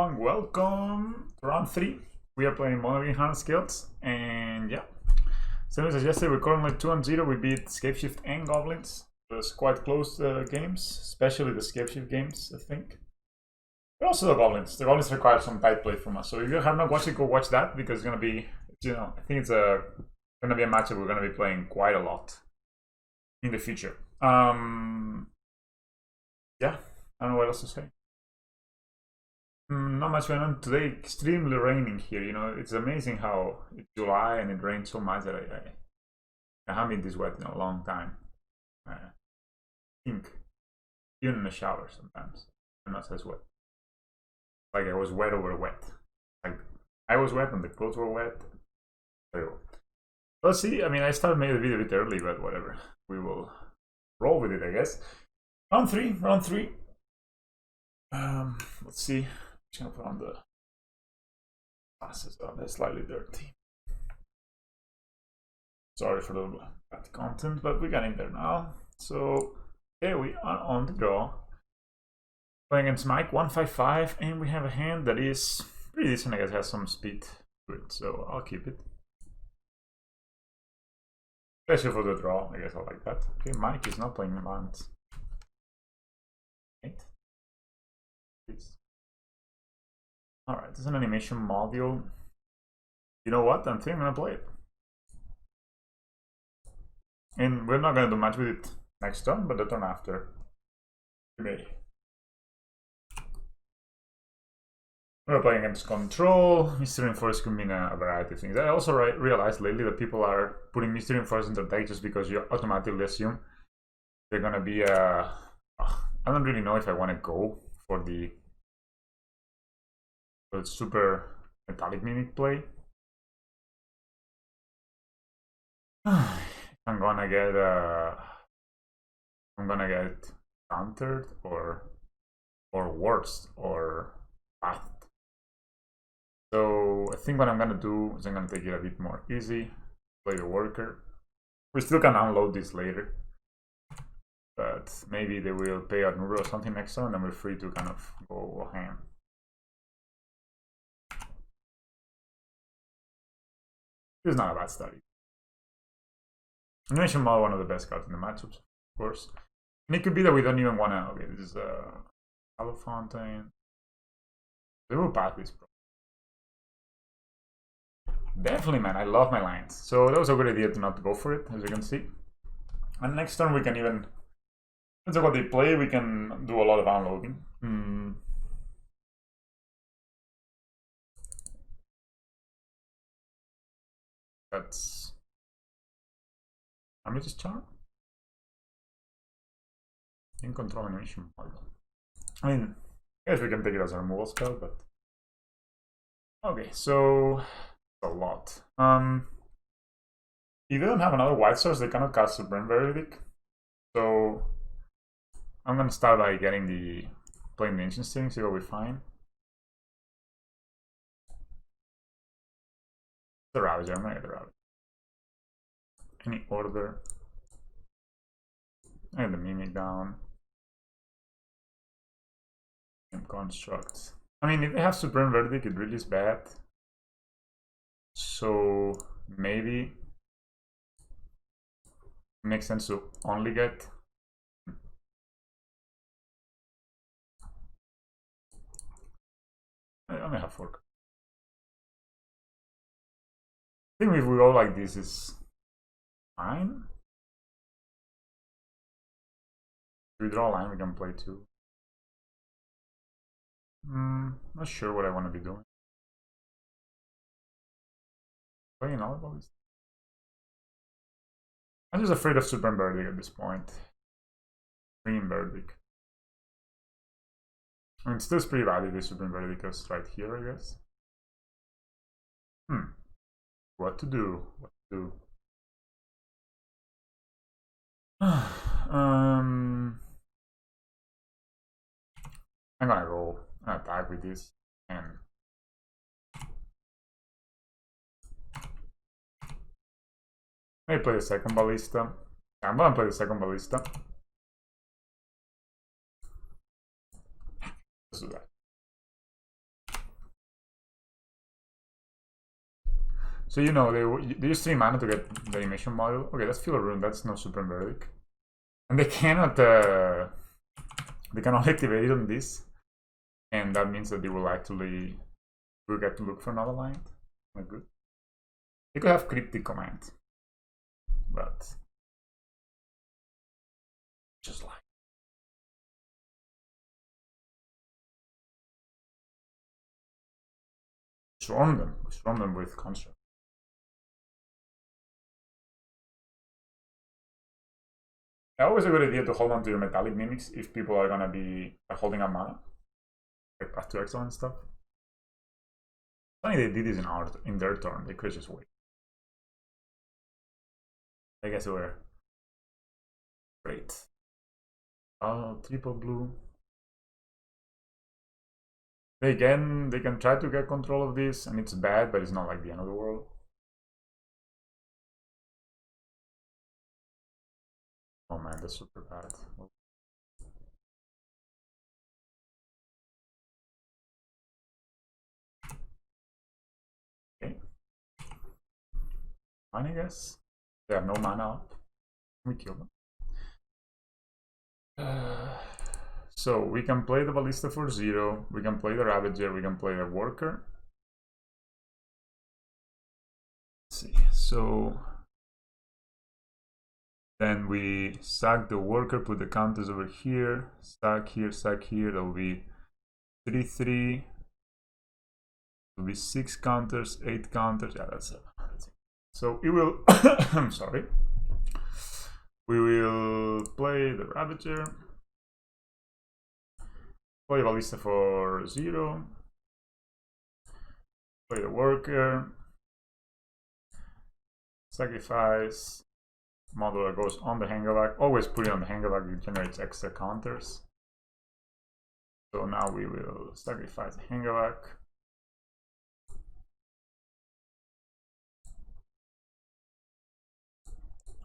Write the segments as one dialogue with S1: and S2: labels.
S1: everyone, welcome to round 3. We are playing monogreen hardened scales, and yeah, same as yesterday, we're currently 2-0. We beat Scapeshift and Goblins. It was quite close games, especially the Scapeshift games, I think. But also the Goblins. The Goblins require some tight play from us. So if you have not watched it, go watch that, because it's gonna be, I think it's gonna be a matchup we're gonna be playing quite a lot in the future. Yeah, I don't know what else to say. Not much going on today. Extremely raining here. It's amazing how it's July and it rains so much that I haven't been this wet in a long time. I think even in the shower sometimes I'm not as wet. Like I was wet over wet. Like I was wet and the clothes were wet. So let's see. I mean, I started maybe the video a bit early, but whatever. We will roll with it, I guess. Round three. Let's see. Just gonna put on the glasses. Oh, they're slightly dirty. Sorry for the bad content, but we're getting there now. So here we are on the draw. Playing against Mike 155, and we have a hand that is pretty decent. I guess has some speed to it, so I'll keep it. Especially for the draw, I guess I like that. Okay, Mike is not playing Bant. Right. Alright, this is an animation module. You know what? I think I'm gonna play it. And we're not gonna do much with it next turn, but the turn after. Maybe. We're playing against Control. Mystery Enforce could mean a variety of things. I also realized lately that people are putting Mystery Enforce in their deck just because you automatically assume they're gonna be I don't really know if I want to go for the super metallic mimic play. I'm gonna get countered or worse or path. So I think what I'm gonna do is I'm gonna take it a bit more easy, play the worker. We still can unload this later, but maybe they will pay out Nuro or something next turn, and we're free to kind of go ham. This is not a bad study. Animation Model, one of the best cards in the matchups, of course. And it could be that we don't even want to. Okay, this is Hollow Fountain. We will pass this, bro. Definitely, man. I love my lines. So that was a good idea to not go for it, as you can see. And next turn we can even. Depends on what they play, we can do a lot of unloading. That's Amulet Charm. In control animation model. I mean, I guess we can take it as a removal spell, but okay, so a lot. If they don't have another white source, they cannot cast Supreme Verdict. So I'm gonna start by getting playing the Ancient Sting, see what we find. The Ravager, I'm gonna get the Ravager. Any order. I have the Mimic down. And Construct. I mean, if they have Supreme Verdict, it really is bad. So maybe it makes sense to only get. I only have 4. I think if we go like this is fine. If we draw a line, we can play 2. Not sure what I want to be doing. Playing all of this. I'm just afraid of Supreme Verdict at this point. Green Verdict. I mean, still pretty valid the Supreme Verdict is right here, I guess. What to do? I'm gonna go attack with this and maybe play the second Ballista. I'm gonna play the second Ballista. Let's do that. So you know, they use 3 mana to get the animation model. Okay, that's Filler Rune, that's no Supreme Verdict. And they cannot activate it on this. And that means that they will actually get to look for another line. Not good. They could have Cryptic Command. But just like swarm them with construct. Always a good idea to hold on to your metallic mimics if people are gonna be holding up mana, like path to exile and stuff. Funny they did this in their turn. They could just wait. I guess they were great. Oh, triple blue. They can try to get control of this, and it's bad, but it's not like the end of the world. Oh man, that's super bad. Okay. Fine, I guess. They have no mana up. We kill them. So we can play the Ballista for 0, we can play the Ravager, we can play the Worker. Let's see, so then we sack the Worker, put the counters over here, sack here, that will be 3-3. Will be 6 counters, 8 counters. Yeah, that's it. So it will I'm sorry. We will play the Ravager. Play Ballista for 0. Play the Worker. Sacrifice. Modular goes on the Hangavac. Always put it on the Hangavac, it generates extra counters. So now we will sacrifice the Hangavac.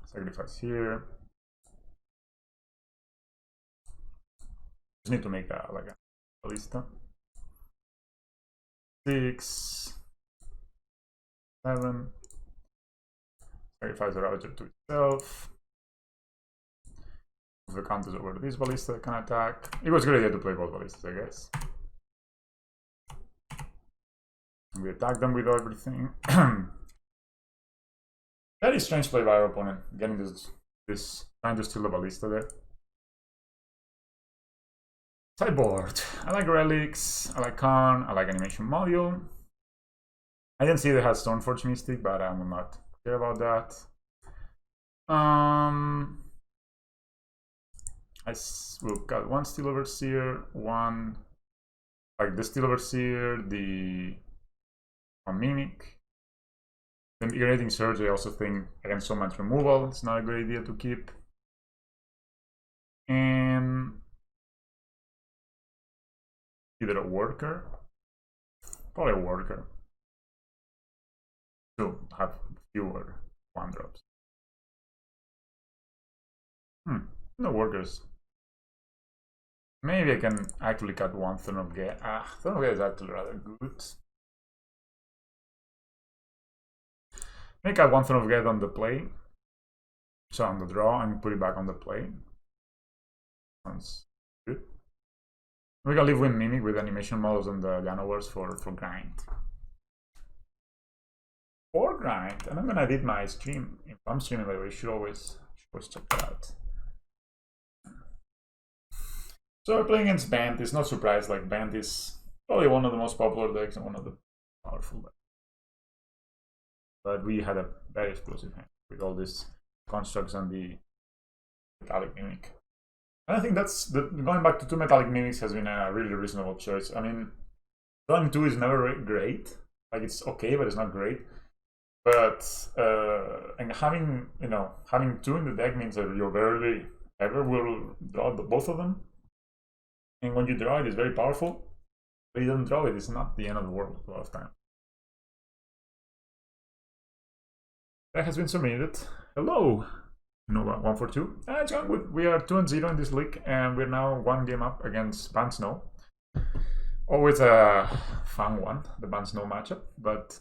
S1: Sacrifice here. Just need to make a Ballista. 6, 7. Sacrifice the Ravager to itself. Move the counters over to this Ballista that can attack. It was a good idea to play both Ballistas, I guess. We attack them with everything. Very strange play by our opponent, getting this trying to steal the Ballista there. Sideboard. I like Relics, I like Karn, I like Animation Module. I didn't see they had Stoneforge Mystic, but I will not care about that. I will got 1 Steel Overseer, 1 like the Steel Overseer, the Mimic. The Irradiating Surge, I also think against so much removal, it's not a good idea to keep. And either a Worker, probably a Worker, to have fewer 1-drops. No Workers. Maybe I can actually cut 1 Throne of Gaia. Throne of Gaia is actually rather good. Make out 1 Throne of Gaia on the play. So on the draw, and put it back on the play. Sounds good. We can live with Mimic with animation models and the Janowars for grind. For grind, and I'm gonna edit my stream. If I'm streaming, by the way, you should always check that out. So we're playing against Bant. It's not surprised, like Bant is probably one of the most popular decks and one of the powerful decks. But we had a very explosive hand with all these constructs and the Metallic Mimic. And I think that's going back to 2 Metallic Mimics has been a really reasonable choice. I mean, drawing 2 is never great. Like, it's okay, but it's not great. But and having 2 in the deck means that you rarely ever will draw both of them. And when you draw it, it's very powerful. But you don't draw it, it's not the end of the world a lot of time. That has been submitted. Hello! No, 1 for 2. It's going good. We are 2-0 in this league, and we're now 1 game up against Bant Snow. Always a fun one, the Bant Snow matchup, but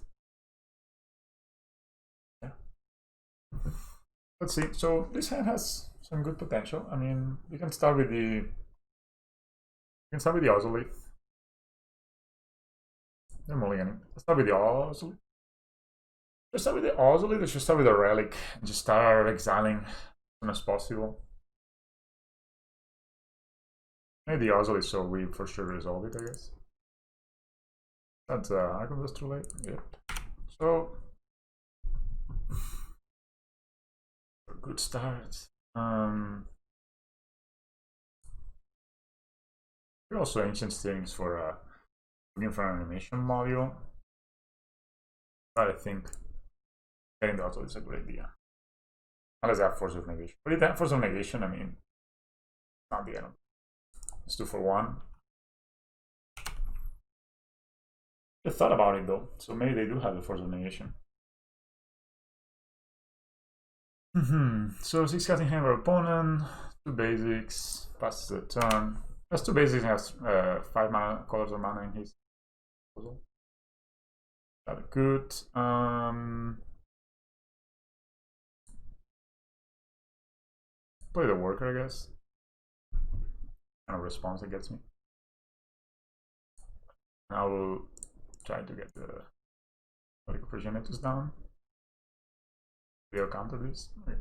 S1: let's see. So this hand has some good potential. I mean, you can start with the Ozolith. They're mulliganing. Let's start with the Ozolith. Let's start with the Ozolith. Let's just start with a relic and just start exiling as soon as possible. Maybe the Ozolith is so weak for sure to resolve it, I guess. That's Archon too late. Yep. So good start. Also ancient things for looking for an animation module. But I think getting the Ozolith is a good idea. Unless I have Force of Negation. But if I have Force of Negation, I mean, not the end. It's 2 for 1. I thought about it though, so maybe they do have the Force of Negation. So 6 casting hand for opponent, 2 basics, passes the turn. Has 2 basics and has 5 mana, colors of mana in his puzzle. That's good. Play the worker, I guess. Kind of response that gets me. I will try to get the Relic of Progenitors down. They'll counter this. Okay.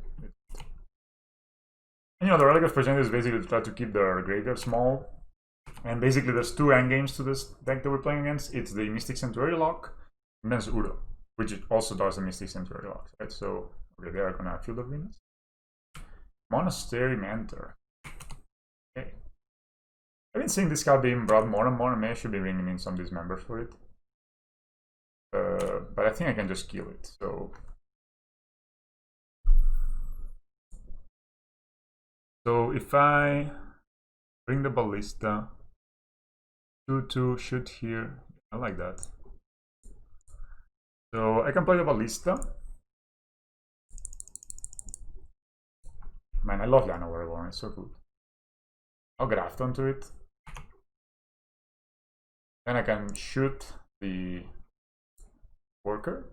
S1: And, you know, the Relic of Progenitors is basically to try to keep their graveyard small. And basically there's 2 endgames to this deck that we're playing against. It's the Mystic Sanctuary lock, and then it's Uro, which also does the Mystic Sanctuary lock, right? So, okay, they are gonna Field of Venus. Monastery Mentor. Okay. I've been seeing this card being brought more and more, and maybe I should be bringing in some of these members for it. But I think I can just kill it, so... So if I bring the Ballista, 2/2, shoot here, I like that. So I can play the Ballista. Man, I love Lano Reborn, it's so good. I'll graft onto it. Then I can shoot the worker.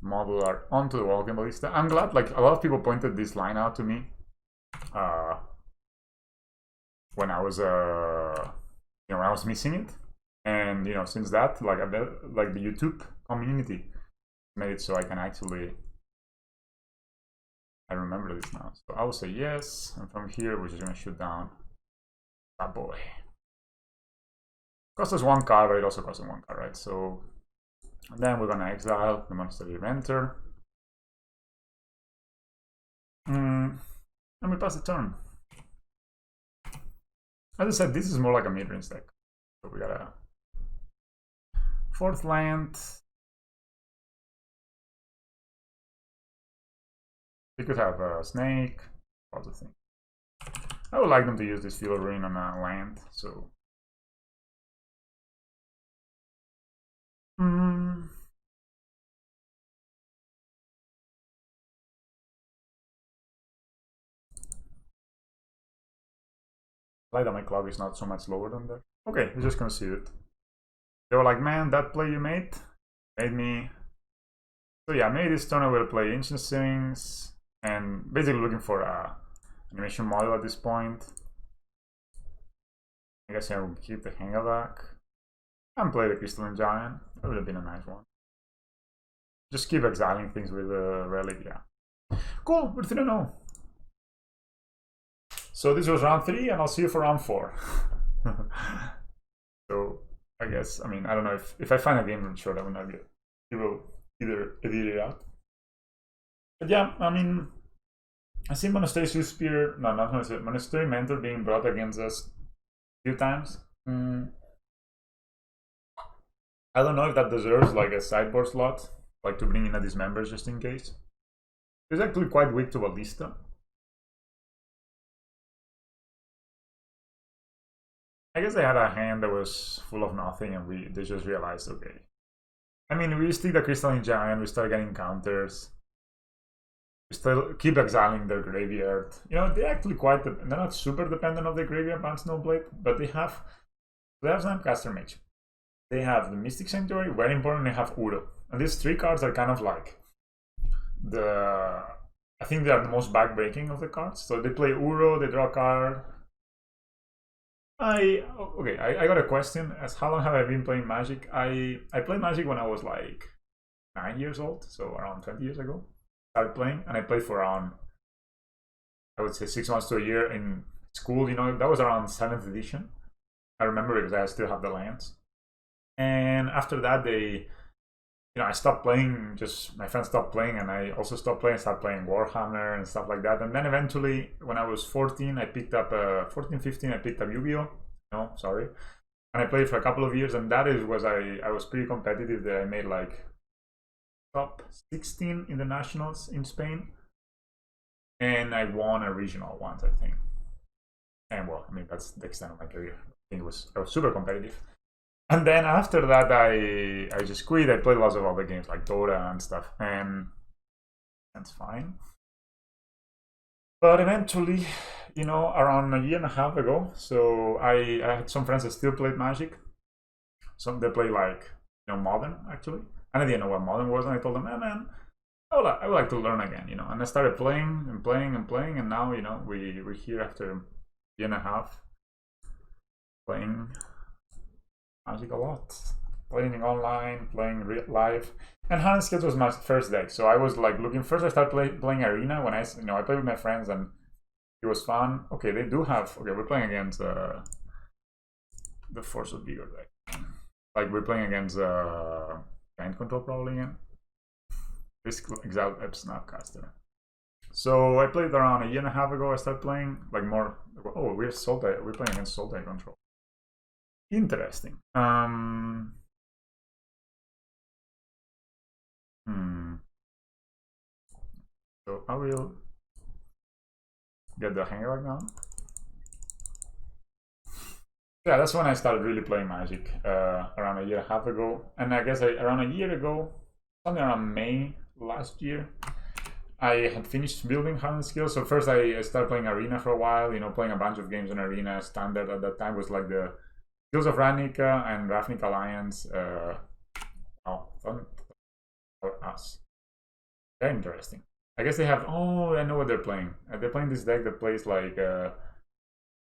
S1: Modular onto the Walking Ballista. I'm glad, like, a lot of people pointed this line out to me when I was you know, when I was missing it. And, you know, since that, like, I bet, like, the YouTube community made it so I can actually... I remember this now. So I will say yes, and from here we're just gonna shoot down that boy. Costs us 1 card, but it also costs us 1 card, right? So then we're gonna exile the Monastery Mentor. And we pass the turn. As I said, this is more like a mid-range deck. So we got a 4th land. We could have a snake, lots of things. I would like them to use this Field of Ruin on a land, so... I like that my clock is not so much lower than that. Okay, we're just gonna see it. They were like, man, that play you made me... So yeah, maybe this turn I will play Ancient Things, and basically looking for a animation model at this point. I guess I will keep the Hangavac and play the Crystalline Giant. That would have been a nice one. Just keep exiling things with the Relic, yeah. Cool, we're 3-0. So this was round 3, and I'll see you for round 4. So I guess, I mean, I don't know if I find a game, I'm sure that will not get. You will either edit it out. But yeah, I mean, I see Monastery Spear, no, not Monastery, Monastery Mentor being brought against us a few times. I don't know if that deserves like a sideboard slot, like to bring in a Dismember just in case. It's actually quite weak to Ballista. I guess they had a hand that was full of nothing, and they just realized, okay. I mean, we stick the Crystalline Giant, we start getting counters. We still keep exiling their graveyard. You know, they're actually quite, they're not super dependent on the graveyard Bant Snowblade, but they have Snapcaster Mage. They have the Mystic Sanctuary, very important, they have Uro. And these 3 cards are kind of like I think they are the most backbreaking of the cards. So they play Uro, they draw a card. I got a question. As how long have I been playing Magic? I played Magic when I was like 9 years old, so around 20 years ago. Started playing, and I played for around, I would say, 6 months to a year in school. You know, that was around 7th edition. I remember because I still have the lands. And after that, I stopped playing. Just my friends stopped playing, and I also stopped playing. Started playing Warhammer and stuff like that. And then eventually, when I was 14, I picked up 14, 15. I picked up Yu-Gi-Oh. No, sorry. And I played for a couple of years, and that was I was pretty competitive. That I made like top 16 in the nationals in Spain, and I won a regional once, I think. And well, I mean, that's the extent of my career. I think I was super competitive. And then after that, I just quit. I played lots of other games like Dota and stuff, and that's fine. But eventually, around a year and a half ago, so I had some friends that still played Magic. Some they play like Modern actually, and I didn't know what Modern was, and I told them, hey, man, I would like to learn again, And I started playing and playing and playing, and now we're here after a year and a half playing Magic a lot, playing online, playing live. And Hardened Scales was my first deck, so I was like looking. First, I started playing Arena when I played with my friends, and it was fun. Okay, they do have. Okay, we're playing against the Force of Vigor deck. Like we're playing against Giant Control probably again. Risk Exile Snapcaster. So I played around a year and a half ago. I started playing like more. Oh, we're playing against Sultai Control. Interesting. So I will get the hang of it now. Yeah, that's when I started really playing Magic, around a year and a half ago. And I guess around a year ago, something around May last year, I had finished building Hardened Scales. So first I started playing Arena for a while, playing a bunch of games in Arena. Standard at that time was like the Skills of Ravnica and Ravnica Alliance. Fun for us. Very interesting. I guess they have. Oh, I know what they're playing. They're playing this deck that plays like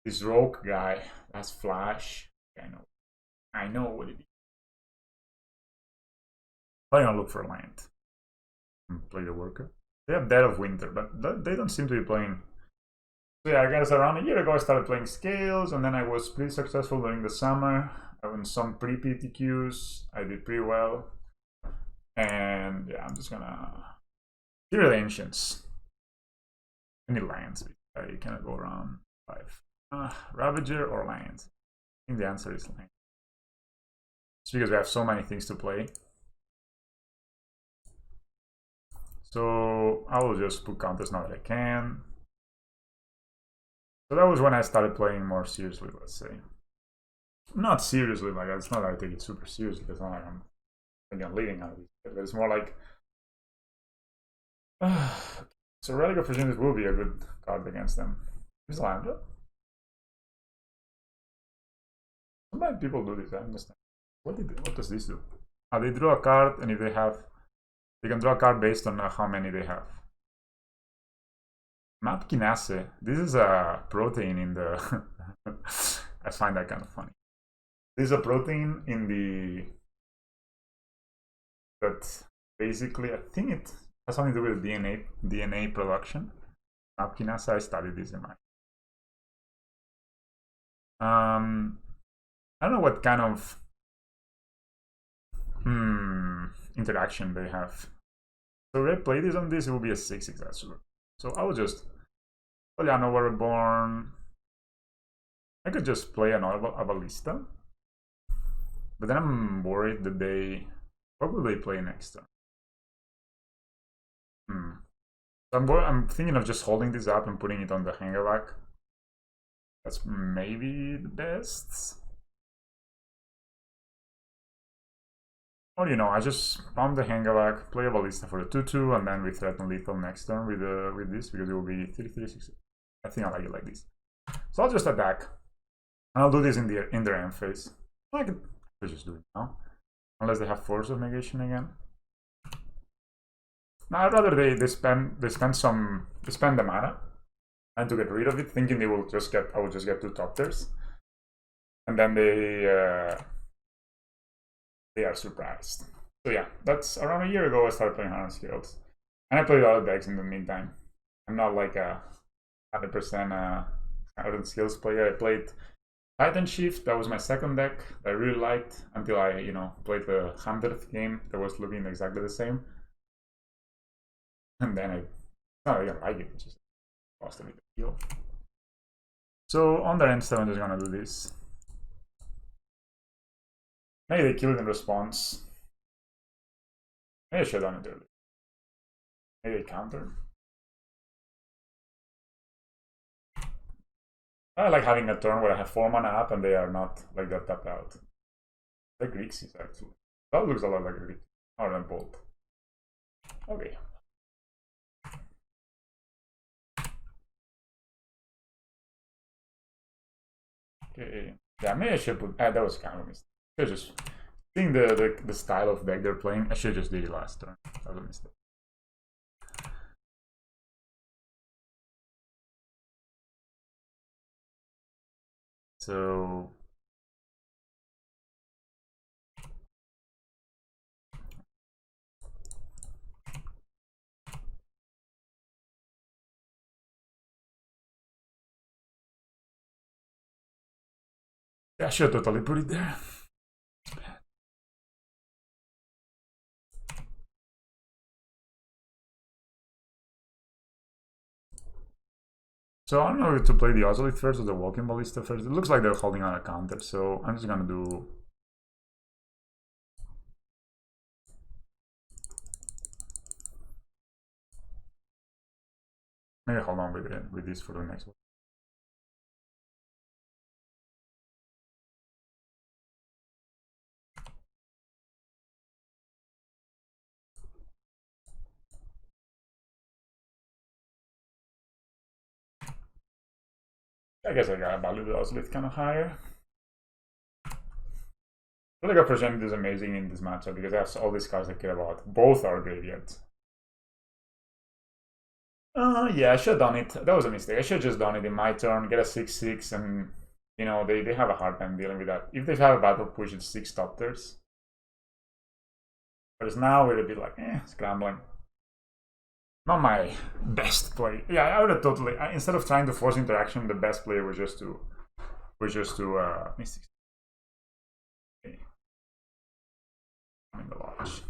S1: this rogue guy. That's Flash. I know what it is. I'm gonna look for a land and play the worker. They have Dead of Winter, but they don't seem to be playing. So yeah, I guess around a year ago I started playing Scales, and then I was pretty successful during the summer. I won some pre-PTQs. I did pretty well. And yeah, I'm just gonna... Here are the Ancients. Any lands? I cannot go around 5. Ravager or lands? I think the answer is land. It's because we have so many things to play. So I will just put counters now that I can. So that was when I started playing more seriously, let's say. Not seriously, like it's not that I take it super seriously. It's not like I'm leading out of it. But it's more like so Relic of Progenitus will be a good card against them. Is Lambda? Sometimes people do this, I understand. What does this do? They draw a card, and if they have, they can draw a card based on how many they have. Map Kinase. This is a protein in the I find that kind of funny. This is a protein in the that basically I think it has something to do with DNA production. Map Kinase, I studied this in my I don't know what kind of interaction they have. So if I play this on this, it will be a 6/6 Azure. So I will just Poliano were born. I could just play an Avalista. But then I'm worried that they... What will they play next turn? So I'm thinking of just holding this up and putting it on the Hangerback. That's maybe the best. Or I just pump the Hangerback, play a Ballista for the 2/2, and then we threaten lethal next turn with this, because it will be 3/3/6. I think I like it like this. So I'll just attack. And I'll do this in their end phase. I could just do it now. Unless they have Force of Negation again. I'd rather they spend the mana and to get rid of it, thinking I will just get 2 top tiers, and then they are surprised. So yeah, that's around a year ago I started playing Hardened Scales, and I played other decks in the meantime. I'm not like a 100% Hardened Scales player. I played Titan Shift. That was my second deck that I really liked until I played the 100th game that was looking exactly the same, and then I didn't like it. It just lost a bit of feel. So on the end step, I'm just gonna do this. Maybe they kill it in response. Maybe I should have done it early. Maybe they counter. I like having a turn where I have 4 mana up and they are not like that tapped out. Like Grixis actually. That looks a lot like Grixis. Or than Bolt. Okay. Okay. Yeah, maybe I should put. That was kind of a mistake. I should just seeing the style of deck they're playing. I should just did it last turn. That was a mistake. So yeah, I should totally put it there. So I don't know if to play the Ozolith first or the Walking Ballista first. It looks like they're holding on a counter, so I'm just gonna do. Maybe hold on with this for the next one. I guess I gotta value the Ozolith kind of higher. I feel like Opportunity is amazing in this matchup because I have all these cards I care about. Both are graveyards. Yeah, I should have done it. That was a mistake. I should have just done it in my turn, get a 6/6, and they have a hard time dealing with that. If they have a battle push, it's 6 top tiers. Whereas now it'd be like, scrambling. Not my best play. Yeah, I would have totally. Instead of trying to force interaction, the best play was just to Mystics. Okay. I'm in the Lodge.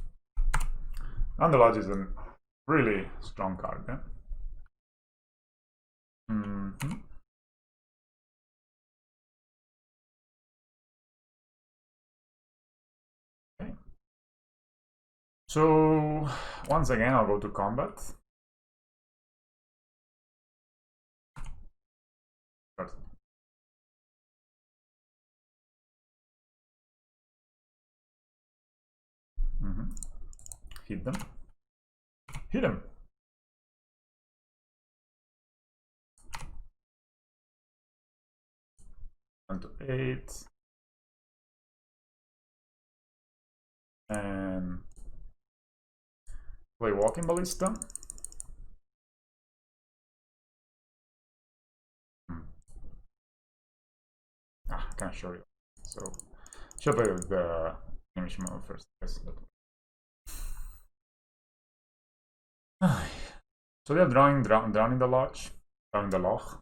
S1: And the Lodge is a really strong card, yeah? Okay. So once again, I'll go to combat. Hit them. Hit them. One to 8. And play Walking Ballista. I can't show you. So should play with the image mode first. So they are drawing the lodge, drawing the loch.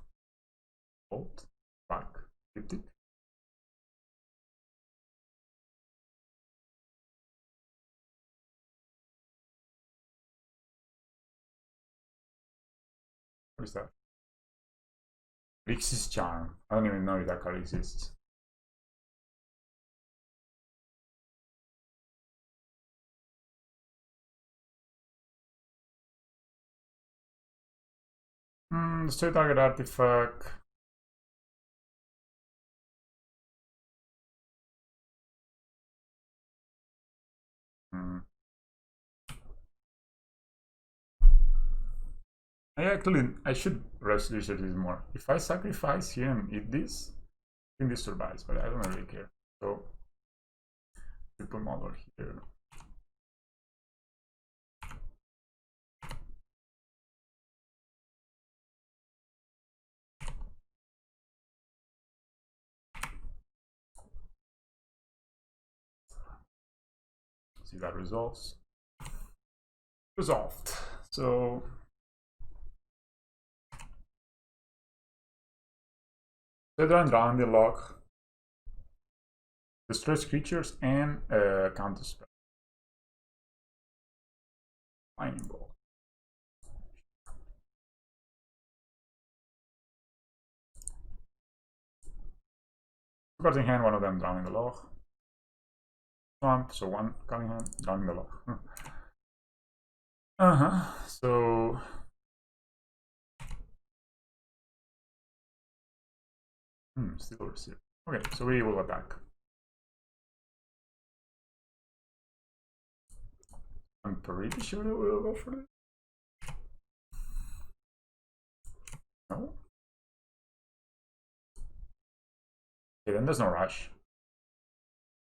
S1: Bolt, back, cryptic. What is that? Grixis Charm. I don't even know if that card exists. Straight target artifact. I should research this more. If I sacrifice here and eat this, I think this survives, but I don't really care. So we put model here. see that resolves. Resolved. So Fedra drawing the lock, destroys creatures and counter spell. Lightning bolt. Cards in hand, one of them drawing the log. Swamp, so one card in hand, drawing the log. So still receive. Okay, so we will attack. I'm pretty sure that we'll go for it. No? Okay, then there's no rush.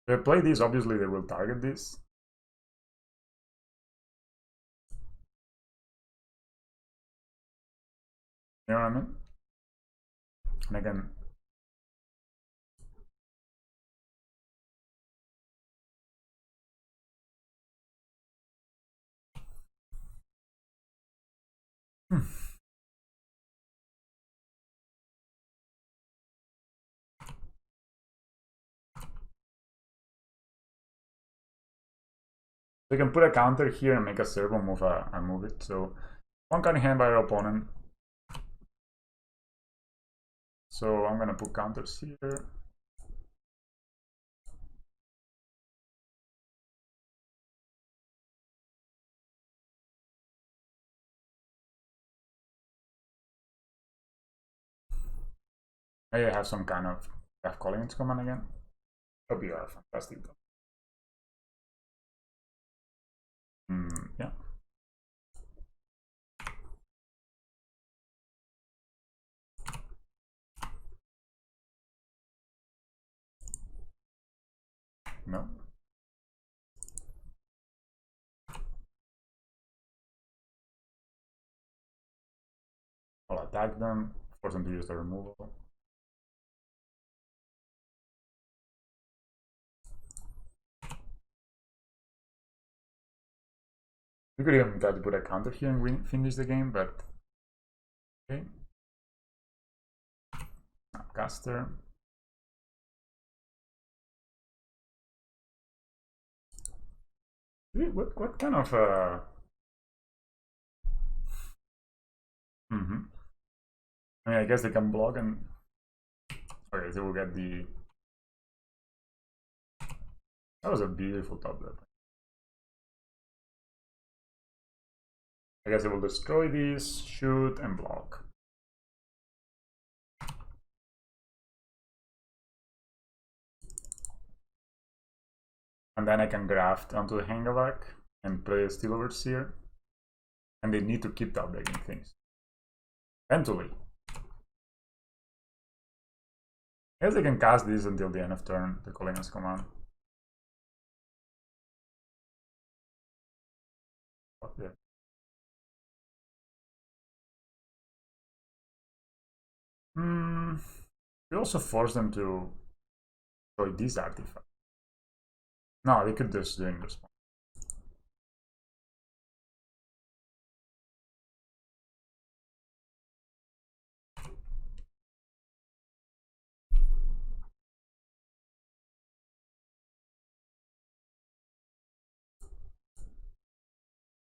S1: If they play this, obviously they will target this. You know what I mean? And again, they can put a counter here and make a servo move and move it. So one card in hand by our opponent. So I'm gonna put counters here. I have some kind of calling its command again. That'll be fantastic though. Yeah. No. I'll attack them, force them to use the removal. We could even try to put a counter here and finish the game, but okay. Caster. What kind of I mean, I guess they can block and okay, they will get the. That was a beautiful top left. I guess they will destroy these, shoot, and block. And then I can graft onto the Hangavac and play a Steel Overseer. And they need to keep top decking things. Eventually. I guess they can cast this until the end of turn, the Collingas command. Yeah. We also force them to destroy this artifact. No, they could just do in response.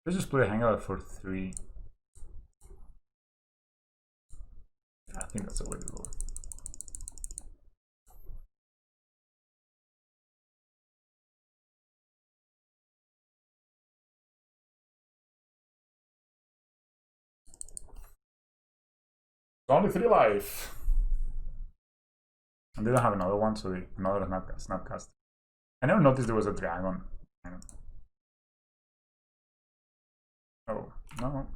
S1: Let's just play a Hangout for 3. I think that's the way to go. Only 3 life. And they don't have another one, so another snapcast. I never noticed there was a dragon. Oh, no.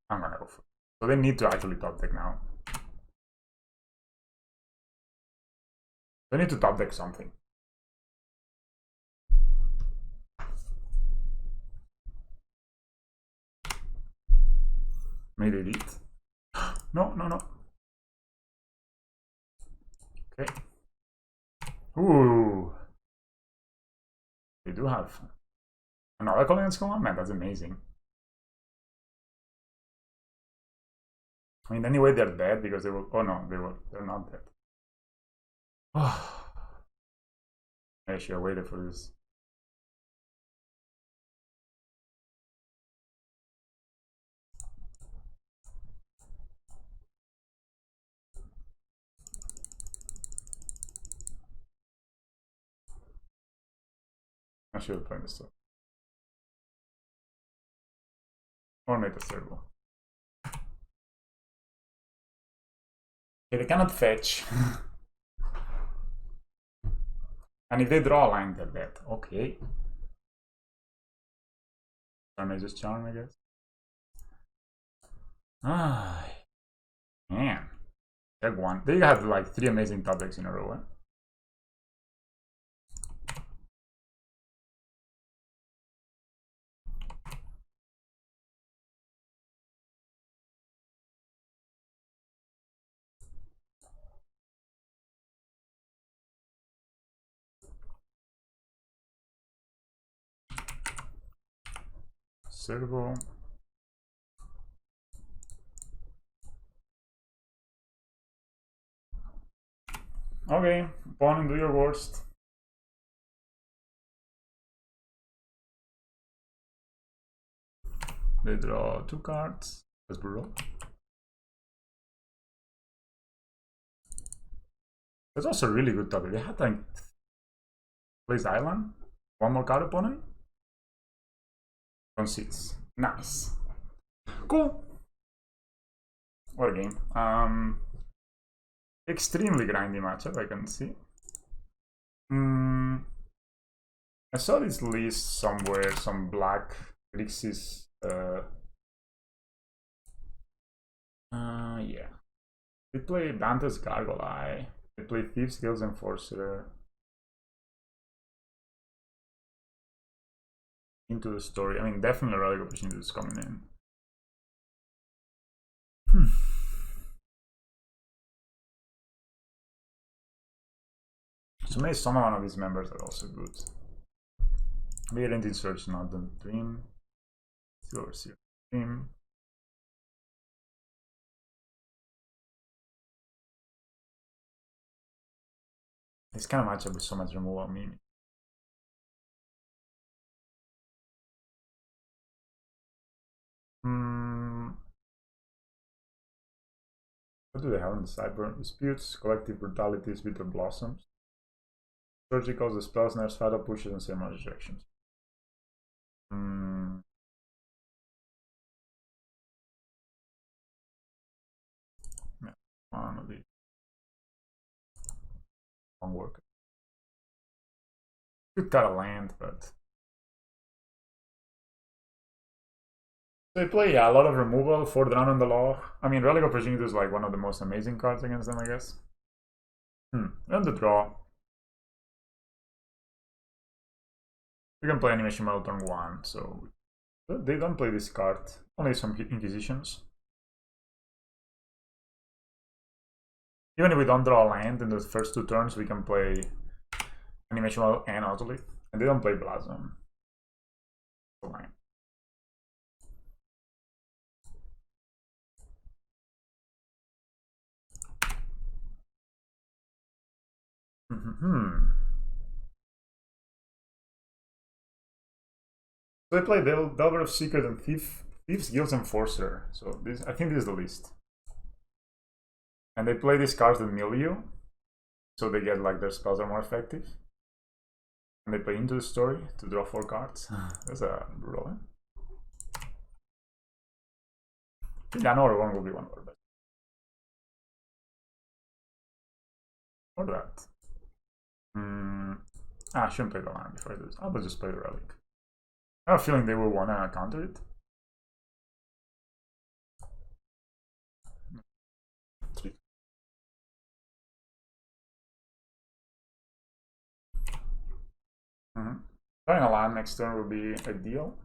S1: I'm gonna go for it. So they need to actually top deck now. They need to top deck something. Maybe they did. No, no, no. Okay. Ooh. They do have another Colonial Command? Man, that's amazing. I mean, anyway, they're dead because they were. Oh no, they're not dead. Oh. I should have waited for this. I should have played this stuff. Or made a circle. Okay, they cannot fetch. And if they draw a line, they're dead. Okay. Tornado's Charm, I guess. Ah, man. Deck one. They have like 3 amazing top decks in a row. Servo. Okay, opponent, do your worst. They draw 2 cards. That's brutal. That's also a really good topic. They had like place island. 1 more card opponent. Concedes. Nice. Cool. What a game. Extremely grindy matchup, I can see. I saw this list somewhere, some black Grixis. Yeah. They play Bante's Gargoyle. They play Thieves Guild Enforcer. Into the story. I mean, definitely relic opportunities coming in. So maybe some one of these members are also good. Variant in Search, not the Dream. Silver Seal Dream. This kind of matchup with so much removal meaning. What do they have in the sideboard? Disputes, Collective Brutalities, Bitter Blossoms. Surgicals, the spells, nerfs, fatal pushes, and same rejections. Yeah, one of these. Won't work. Could cut a land, but they play a lot of removal, 4 Drown on the Law. I mean, Relic Opportunity is like one of the most amazing cards against them, I guess. And the draw. We can play Animation Metal turn 1, so they don't play this card. Only some Inquisitions. Even if we don't draw a land in the first 2 turns, we can play Animation Metal and Autolith. And they don't play Blossom. Fine. So they play Delver of Secret and Thieves Guild Enforcer. So this, I think this is the list. And they play these cards that mill you, so they get like their spells are more effective. And they play Into the Story to draw 4 cards. That's a brutal. Yeah, no, one will be one of our best. Or that. I shouldn't play the land before I do this. I'll just play the Relic. I have a feeling they will want to counter it. Trying a land next turn would be ideal.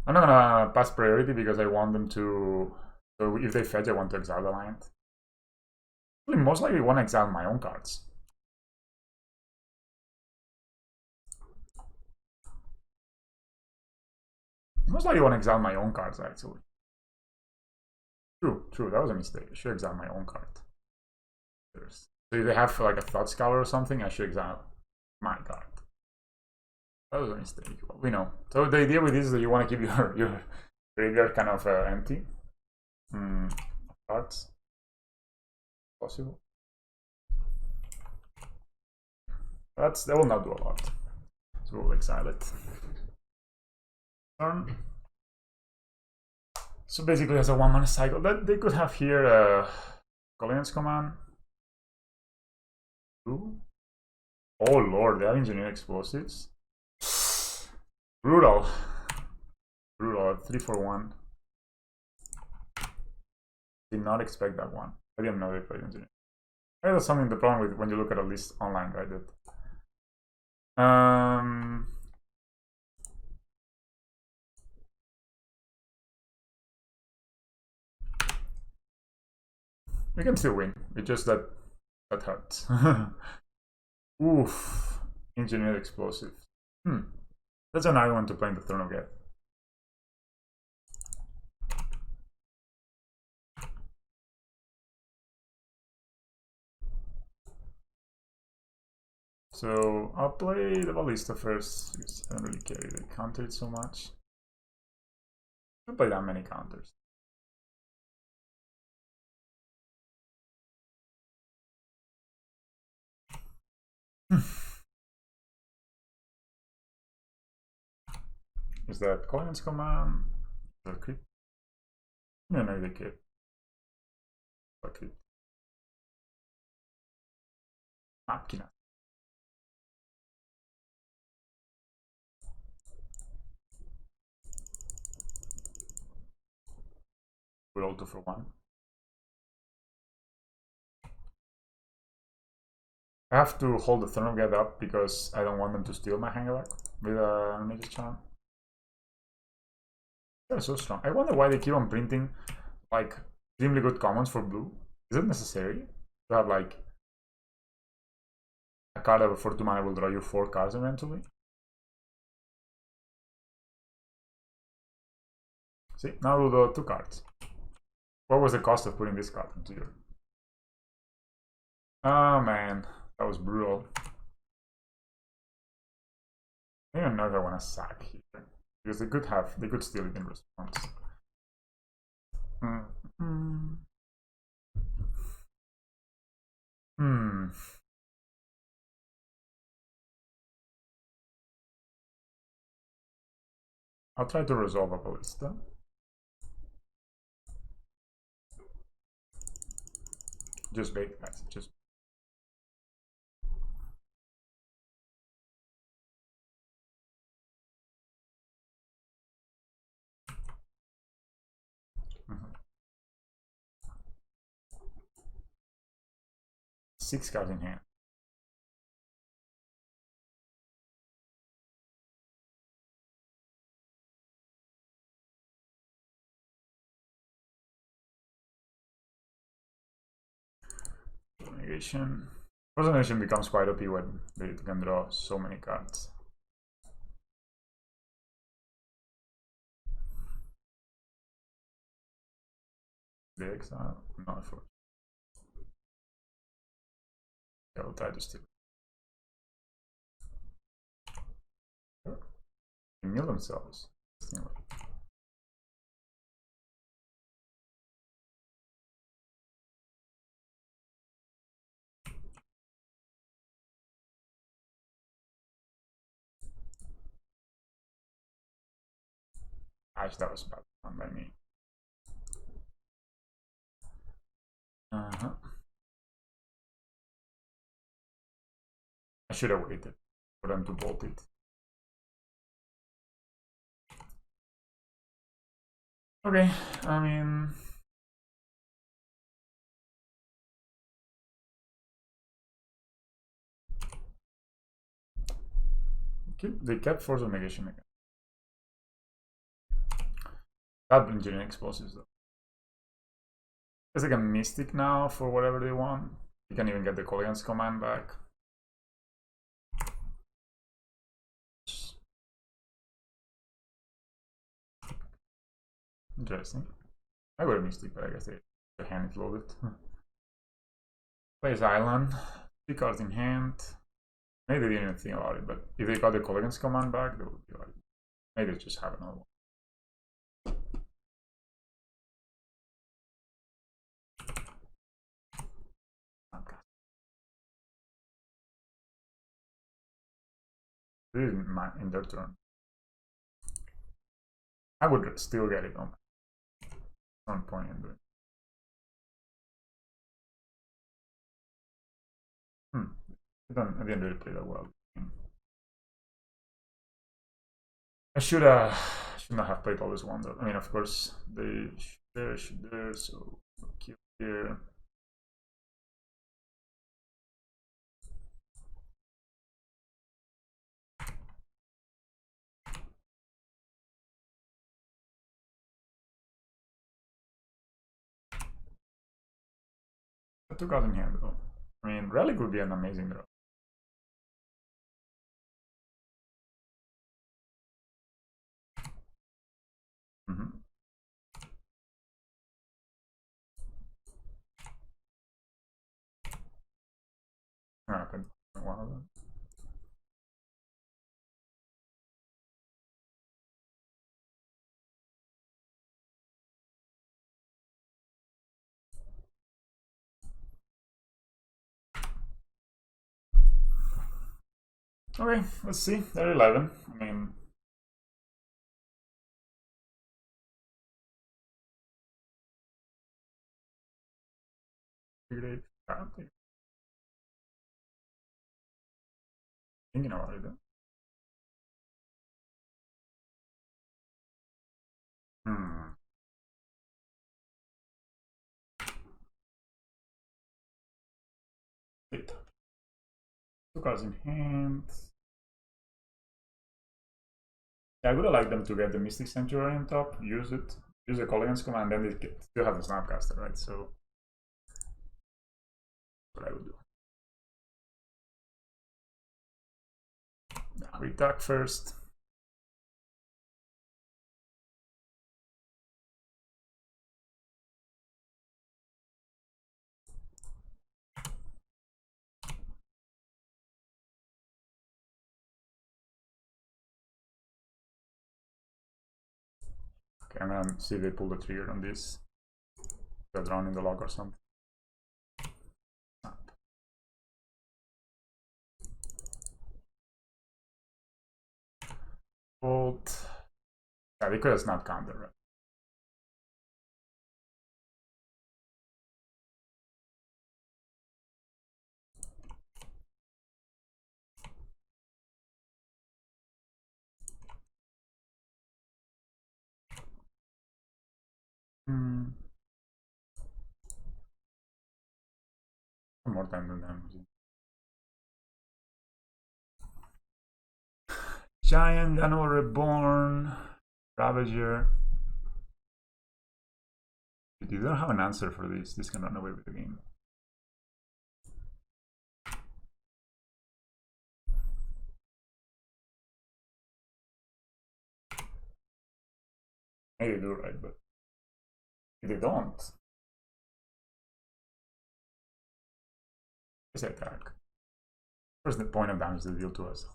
S1: I'm not gonna pass priority because I want them to. So if they fetch, I want to exile the land. I most likely want to exile my own cards. Most likely want to exile my own cards, actually. True, that was a mistake. I should exile my own card. So if they have like a Thought Scholar or something, I should exile my card. That was a mistake. Well, we know. So the idea with this is that you want to keep your graveyard kind of empty. Cards. Possible. That will not do a lot. So we'll exile it. Turn. So basically, as a 1-mana cycle, that they could have here Colliance Command. Ooh. Oh lord, they have Engineering Explosives. Brutal. 3-for-1. Did not expect that one. I didn't know they played Engineering. That's something the problem with when you look at a list online, right? We can still win. It's just that hurts. Oof. Engineered Explosive. That's an argument to play in the Throne of Death. So I'll play the Ballista first because I don't really care if they counter it so much. I don't play that many counters. Is that Collins Command? Is that creep? No, they care. Fuck it. Máquina. We're all 2-for-1. I have to hold the Throne of Get up because I don't want them to steal my Hangerback with a Mage's Charm. They're so strong. I wonder why they keep on printing like extremely good commons for blue. Is it necessary to have like a card that for 2 mana will draw you 4 cards eventually? See, now we'll draw 2 cards. What was the cost of putting this card into your... Oh man, that was brutal. I don't even know if I want to sack here. Because they could steal it in response. I'll try to resolve a Ballista. Just bait, guys. Just. Six cards in hand. Negation. Negation becomes quite OP when they can draw so many cards. The exile? Not for. I will try to steal. They mill themselves. Actually, that was bad done by me. I should have waited for them to bolt it. Okay, I mean... They kept Force of Negation again. That engineering explosives though. It's like a Mystic now for whatever they want. You can even get the Colligan's command back. Interesting. I got a Mystic, but I guess the hand is loaded. Plays Island. 3 cards in hand. Maybe they didn't even think about it, but if they got the Colligan's command back, they would be like, maybe they just have another one. This is in their turn. I would still get it on some point in doing. I didn't really play that well. I should not have played all this wonder. I mean, of course, they should there, so keep here. I took out in hand though. I mean, Relic would be an amazing draw. One of them. Okay, let's see. They're 11. I mean, great. Thinking about it. Wait. 2 cards in hand. Yeah, I would have liked them to get the Mystic Sanctuary on top, use it, use the Colligan's command, and then they still have the Snapcaster, right? So that's what I would do. Now we attack first. Okay, I'm gonna see if they pull the trigger on this. They're drawn in the log or something. Bolt. Yeah, they could have snap counter, right? One more time than them. Giant, Animal Reborn, Ravager. You don't have an answer for this. This can run away with the game. Maybe they do, right? But if they don't, it's attack. Where's the point of damage they deal to us?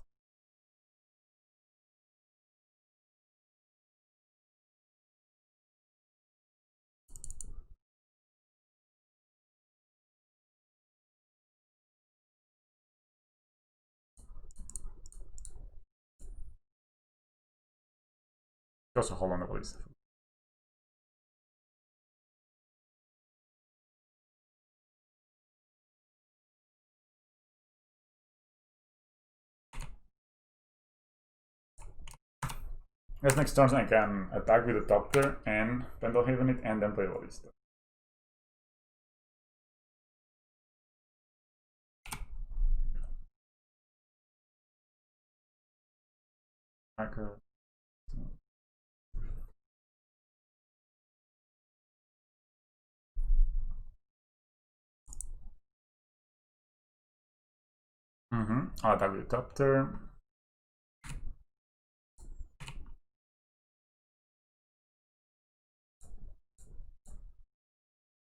S1: Also hold on the police. Guess next turn I can attack with the top tier and Pendlehaven it and then play Ballista. Hacker. I'll attack with top turn.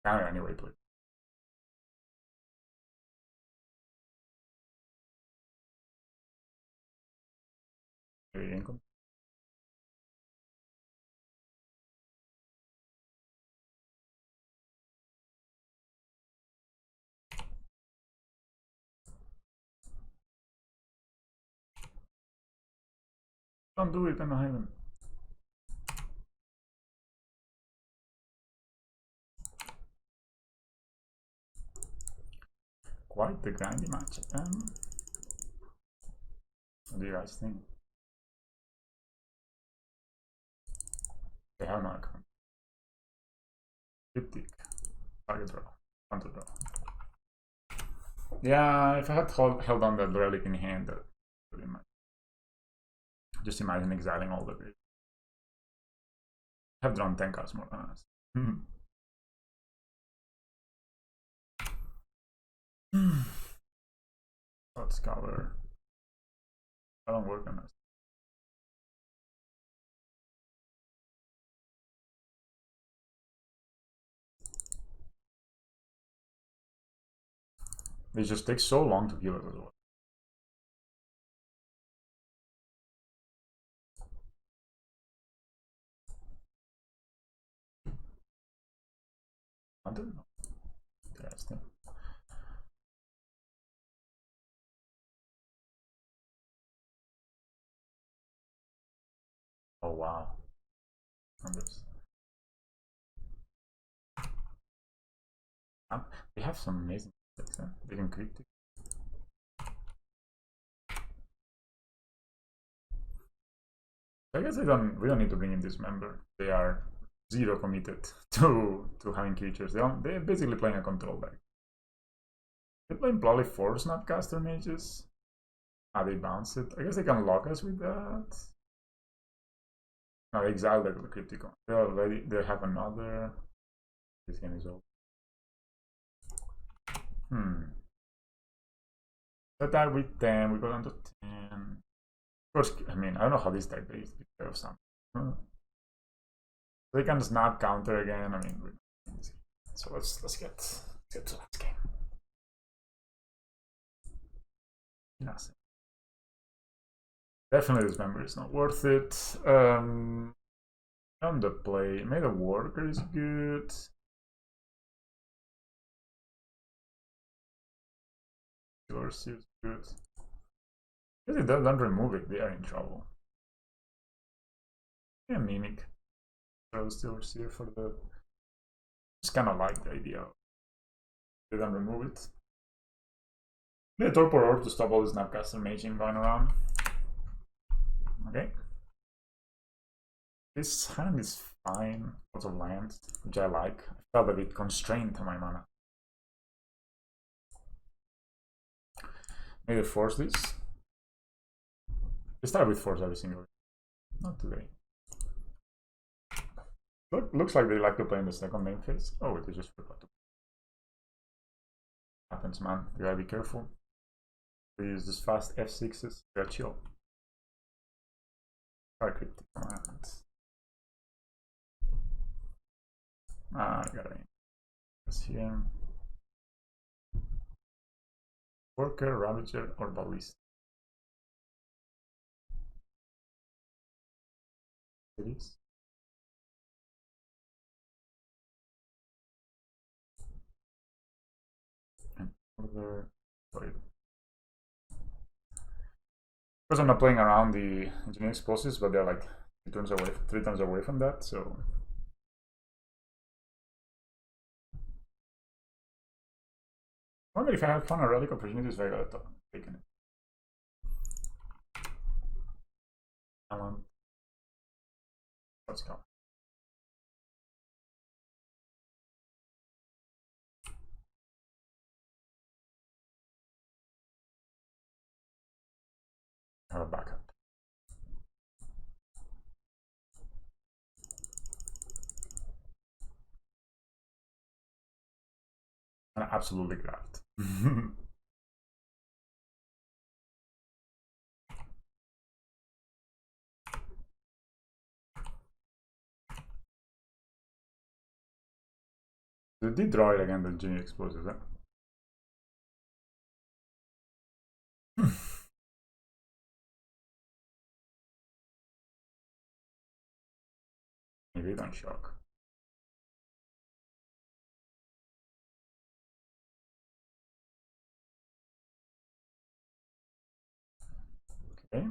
S1: Counter anyway, please. Income. Don't do it, I'm not even. Quite the grindy match. What do you guys think? They have no account. Triptych. Target draw. Counter draw. Yeah, if I had held on that relic in hand, that would be much. Just imagine exiling all the great. I have drawn 10 cards more than us. Let's cover. I don't work on this. They just take so long to kill it as well. I don't know. Interesting. Oh wow. They have some amazing things, huh? They can cryptic. I guess we don't need to bring in this member. They are zero committed to having creatures. They're basically playing a control deck. They're playing probably 4 Snapcaster mages. Ah, they bounce it. I guess they can lock us with that. No, they exile the cryptic. They have another. This game is over. Attack with 10, we go down to 10. Of course, I mean, I don't know how this deck is of something. They can snap counter again. I mean, so let's get to that game. Nothing. Definitely, this member is not worth it. On the play, Made a Worker is good. Yours is good. If they don't remove it, they are in trouble. Yeah, Mimic. So still here for the. Just kind of like the idea. They don't remove it. Maybe a Torpor Orb to stop all this Snapcaster maging going around. Okay. This hand is fine. Lots of land, which I like. I felt a bit constrained to my mana. Maybe force this. We start with force every single. Not today. Looks like they like to play in the second main phase. Oh, they just forgot to. Happens, man. You gotta be careful. We use this fast F6s. We gotta chill. Try cryptic commands. I gotta press here. Worker, Ravager, or Ballista. It is. And further. Sorry. Because I'm not playing around the engineering explosives, but they're like 3 turns away from that, so. I wonder if I have fun or relic opportunities, I gotta take it. Let's go. Have a backup. I absolutely grabbed. They did draw it again, the Genie exposes it. Maybe don't shock. Okay.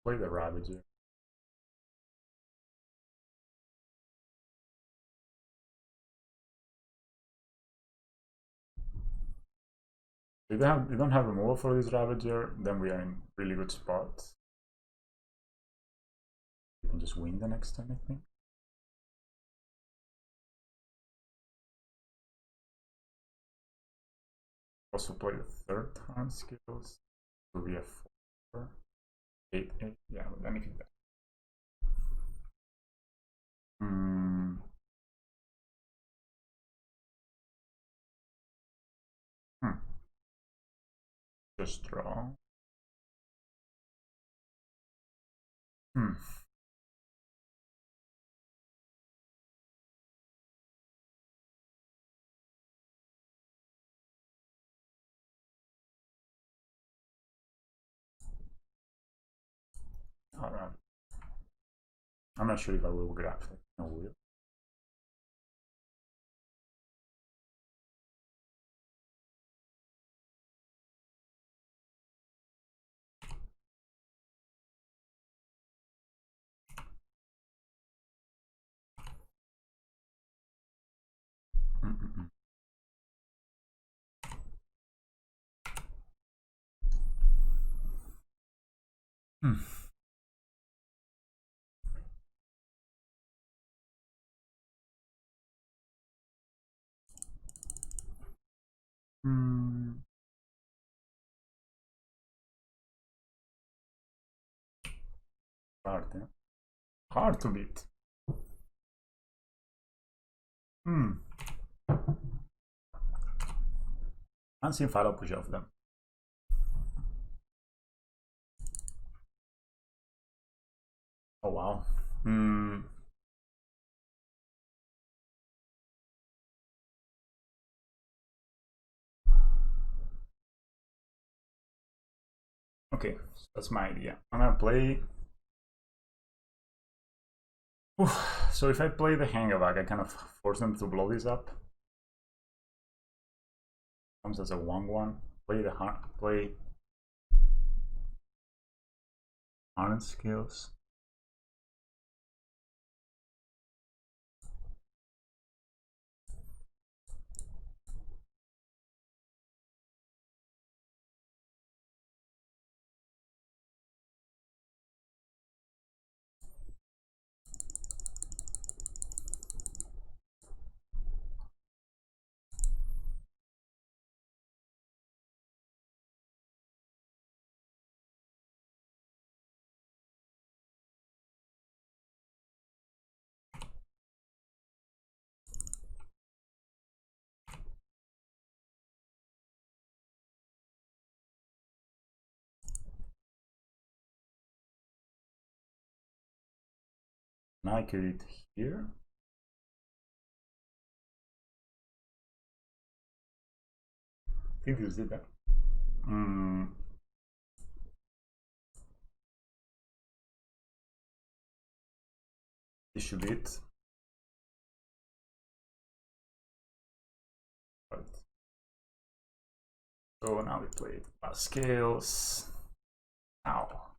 S1: Play the Ravager. If they don't have removal for this Ravager, then we are in really good spot. We can just win the next turn, I think. Also play the third Hardened Scales. Will be a 4, 8, 8. Yeah, let me think that. Just draw. Alright. I'm not sure if I will grab it. No will. Hard, eh? Hard to beat. Unseen follow push off them. Oh wow. Okay, so that's my idea. I'm gonna play. So if I play the Hangavag, I kind of force them to blow this up. Comes as a 1/1. Play Hardened Scales. Now I could it here. I think this is it. This should be it. Right. So now we play Scales. Ow.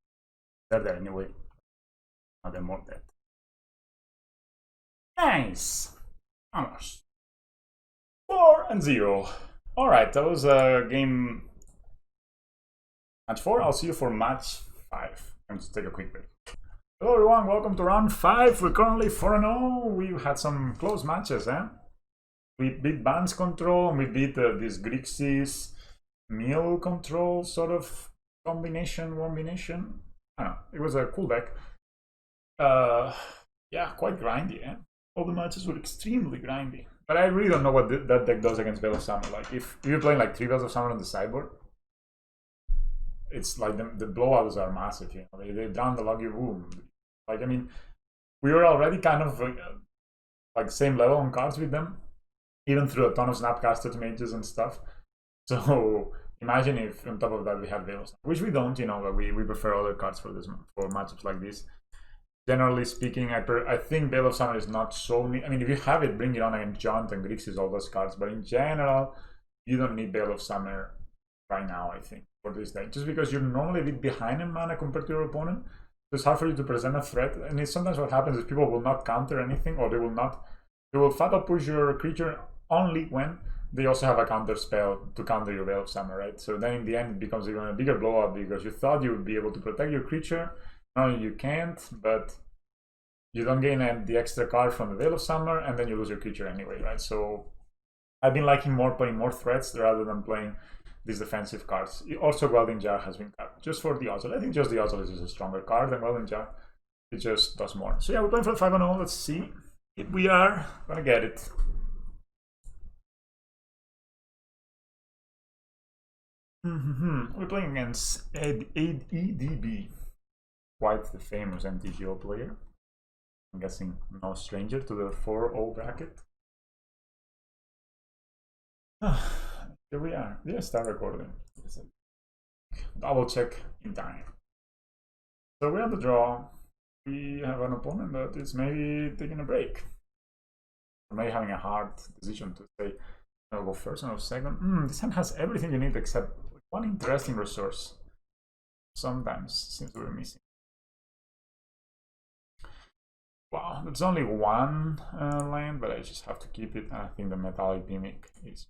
S1: They're there anyway. Now they're more dead. Nice! Almost. 4-0. Alright, that was game match 4. I'll see you for match 5. I'm just take a quick break. Hello everyone, welcome to round 5. We're currently 4-0. We've had some close matches, eh? We beat Bant's control, and we beat this Grixis meal control sort of combination. I don't know, it was a cool deck. Yeah, quite grindy, eh? All the matches were extremely grindy. But I really don't know what that deck does against Veil of Summer. Like, if you're playing like 3 Veils of Summer on the sideboard, it's like the blowouts are massive, you know. They drown the Loggy Womb. Like, I mean, we were already kind of like same level on cards with them, even through a ton of Snapcaster mages and stuff. So imagine if on top of that we had Veil of Summer, which we don't, you know, but we prefer other cards for matchups like this. Generally speaking, I think Veil of Summer is not so neat. I mean, if you have it, bring it on against Jaunt and Grixis, all those cards. But in general, you don't need Veil of Summer right now, I think, for this deck. Just because you're normally a bit behind in mana compared to your opponent. So it's hard for you to present a threat. And it's sometimes what happens is people will not counter anything, or they will fatal push your creature only when they also have a counter spell to counter your Veil of Summer, right? So then in the end, it becomes even a bigger blowout because you thought you would be able to protect your creature. No, you can't, but you don't gain the extra card from the Veil of Summer, and then you lose your creature anyway, right? So I've been liking playing more threats rather than playing these defensive cards. Also, Welding Jar has been cut just for the Ozzel. I think just the Ozzel is a stronger card than Welding Jar. It just does more. So yeah, we're playing for the 5-0. Let's see if we are gonna get it. We're playing against EDB. Quite the famous MTGO player. I'm guessing no stranger to the 4-0 bracket. Here we are. Did I start recording? Double check in time. So we're on the draw. We have an opponent that is maybe taking a break. Or maybe having a hard decision to say, I'll go first and I'll second. This hand has everything you need except one interesting resource. Sometimes seems we're missing. Wow, that's only one land, but I just have to keep it. I think the Metallic Mimic is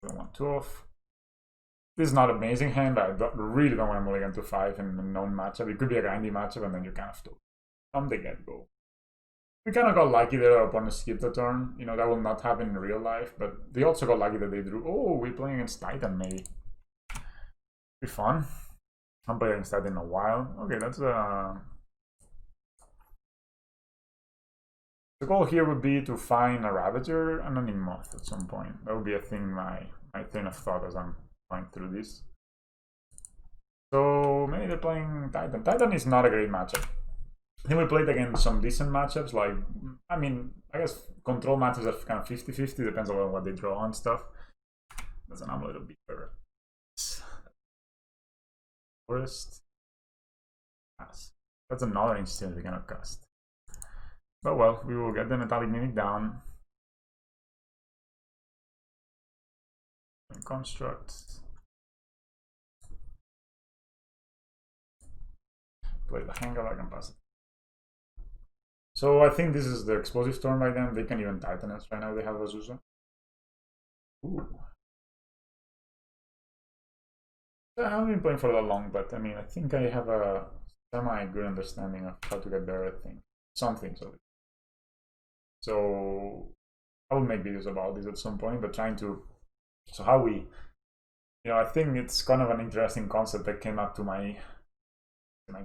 S1: 1-2 This is not an amazing hand, but I really don't want to mulligan to 5 in a known matchup. It could be a grindy matchup, and then you kind of do from the get-go. We kind of got lucky that our opponent skipped a turn. You know, that will not happen in real life, but they also got lucky that they drew. Oh, we're playing against Titan, maybe. Be fun. I'm playing against Titan in a while. Okay, that's the goal here would be to find a Ravager and an Moth at some point. That would be a thing, my train of thought as I'm going through this. So maybe they're playing Titan. Titan is not a great matchup. I think we played against some decent matchups. Like, I mean, I guess control matchups are kind of 50-50. Depends on what they draw and stuff. That's an Amulet of Beaver. Forest. That's another instant we cannot cast. But well, we will get the Metallic Mimic down. And construct. Play the Hangar, I can pass it. So I think this is the explosive turn by them. They can even Titan us right now. They have Azusa. Ooh. I haven't been playing for that long, but I mean, I think I have a semi-good understanding of how to get better at things. Some things of it. So I will make videos about this at some point, but trying to, so how we, you know, I think it's kind of an interesting concept that came up to my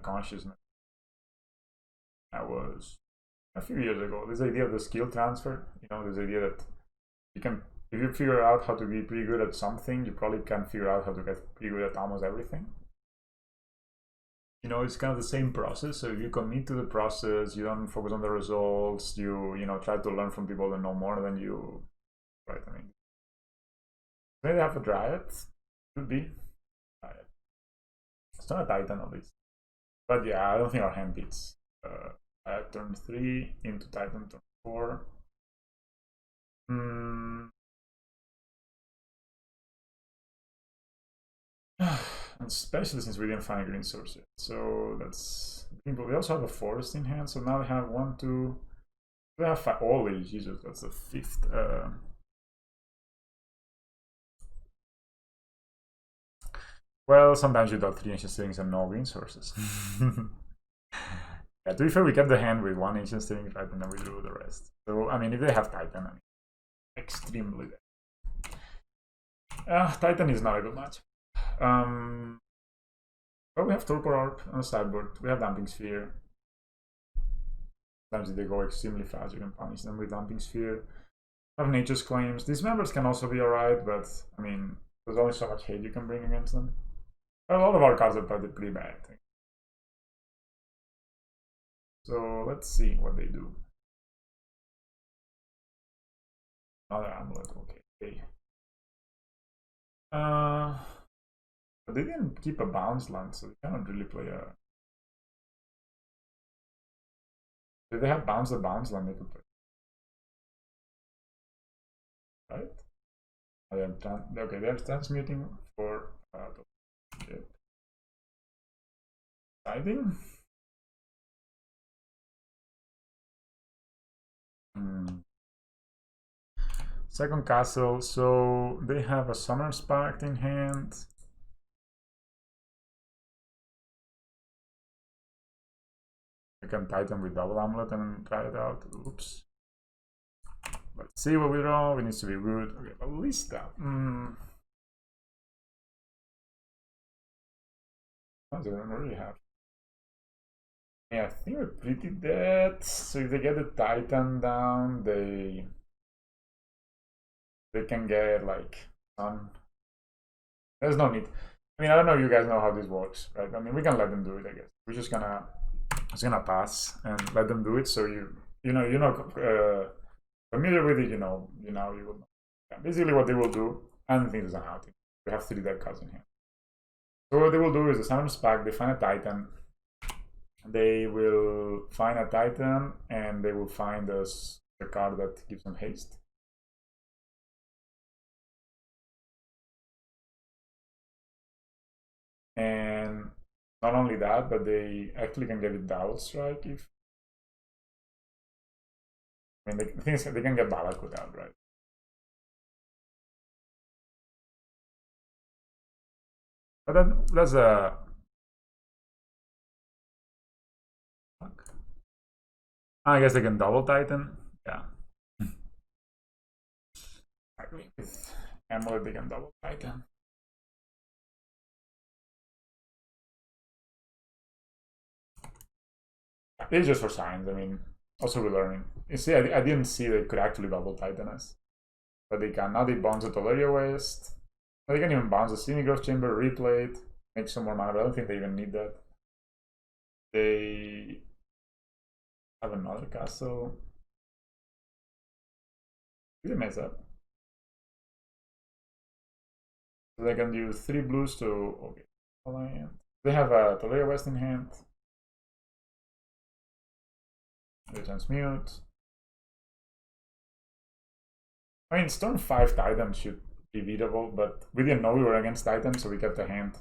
S1: consciousness. That was a few years ago. This idea of the skill transfer, you know, this idea that you can, if you figure out how to be pretty good at something, you probably can figure out how to get pretty good at almost everything. You know, it's kind of the same process. So if you commit to the process, you don't focus on the results, you know, try to learn from people that know more than you, right? I mean, maybe have a Dryad, could be. Dryad. It's not a Titan at least. But yeah, I don't think our hand beats turn 3 into Titan turn 4. especially since we didn't find a green source yet. So that's simple. We also have a forest in hand, so now we have 1, 2. We have 5. Holy Jesus, that's the 5th. Well, sometimes you got 3 ancient stirrings and no green sources. Yeah, to be fair, we kept the hand with 1 ancient stirring, right, and then we drew the rest. So, I mean, if they have Titan, I mean, extremely dead. Titan is not a good match. But we have Torpor Orb on the sideboard. We have Damping Sphere. Sometimes if they go extremely fast, you can punish them with Damping Sphere. We have Nature's Claims. These members can also be alright, but, I mean, there's only so much hate you can bring against them. A lot of our cards are pretty bad, I think. So let's see what they do. Another Amulet, okay. But they didn't keep a bounce land, so they cannot really play a... If they had bounce land, they could play. Right? Okay, they're transmuting for okay. Siding? Second castle, so they have a Summoner's Pact in hand. I can Titan with double Amulet and try it out. Oops. Let's see what we draw. We need to be good. Okay, at least that. What do I really have? Yeah, I think we're pretty dead. So if they get the Titan down, they can get like sun. There's no need. I mean, I don't know if you guys know how this works, right? I mean, we can let them do it, I guess. We're just gonna pass and let them do it. So you're familiar with it, you will know. Yeah, basically what they will do, and things is out. We have 3 dead cards in here. So what they will do is the Summoner's Pact, they find a Titan. They will find a Titan and they will find us the card that gives them haste. And not only that, but they actually can get it Doubt Strike if... I mean, the thing is, they can get Balakut out, right? But that's a... I guess they can double Titan. Yeah. With Amulet, they can double Titan. It's just for science. I mean, also we're learning. You see, I didn't see they could actually double Titan us. But they can. Now they bounce the Toleria Waste. They can even bounce the Semi-Growth Chamber, replay it, make some more mana, but I don't think they even need that. They have another castle. Did they mess up? So they can do 3 blues to... Okay. They have a Toleria West in hand. They transmute. I mean, turn 5 Titan should be beatable, but we didn't know we were against Titan, so we kept a hand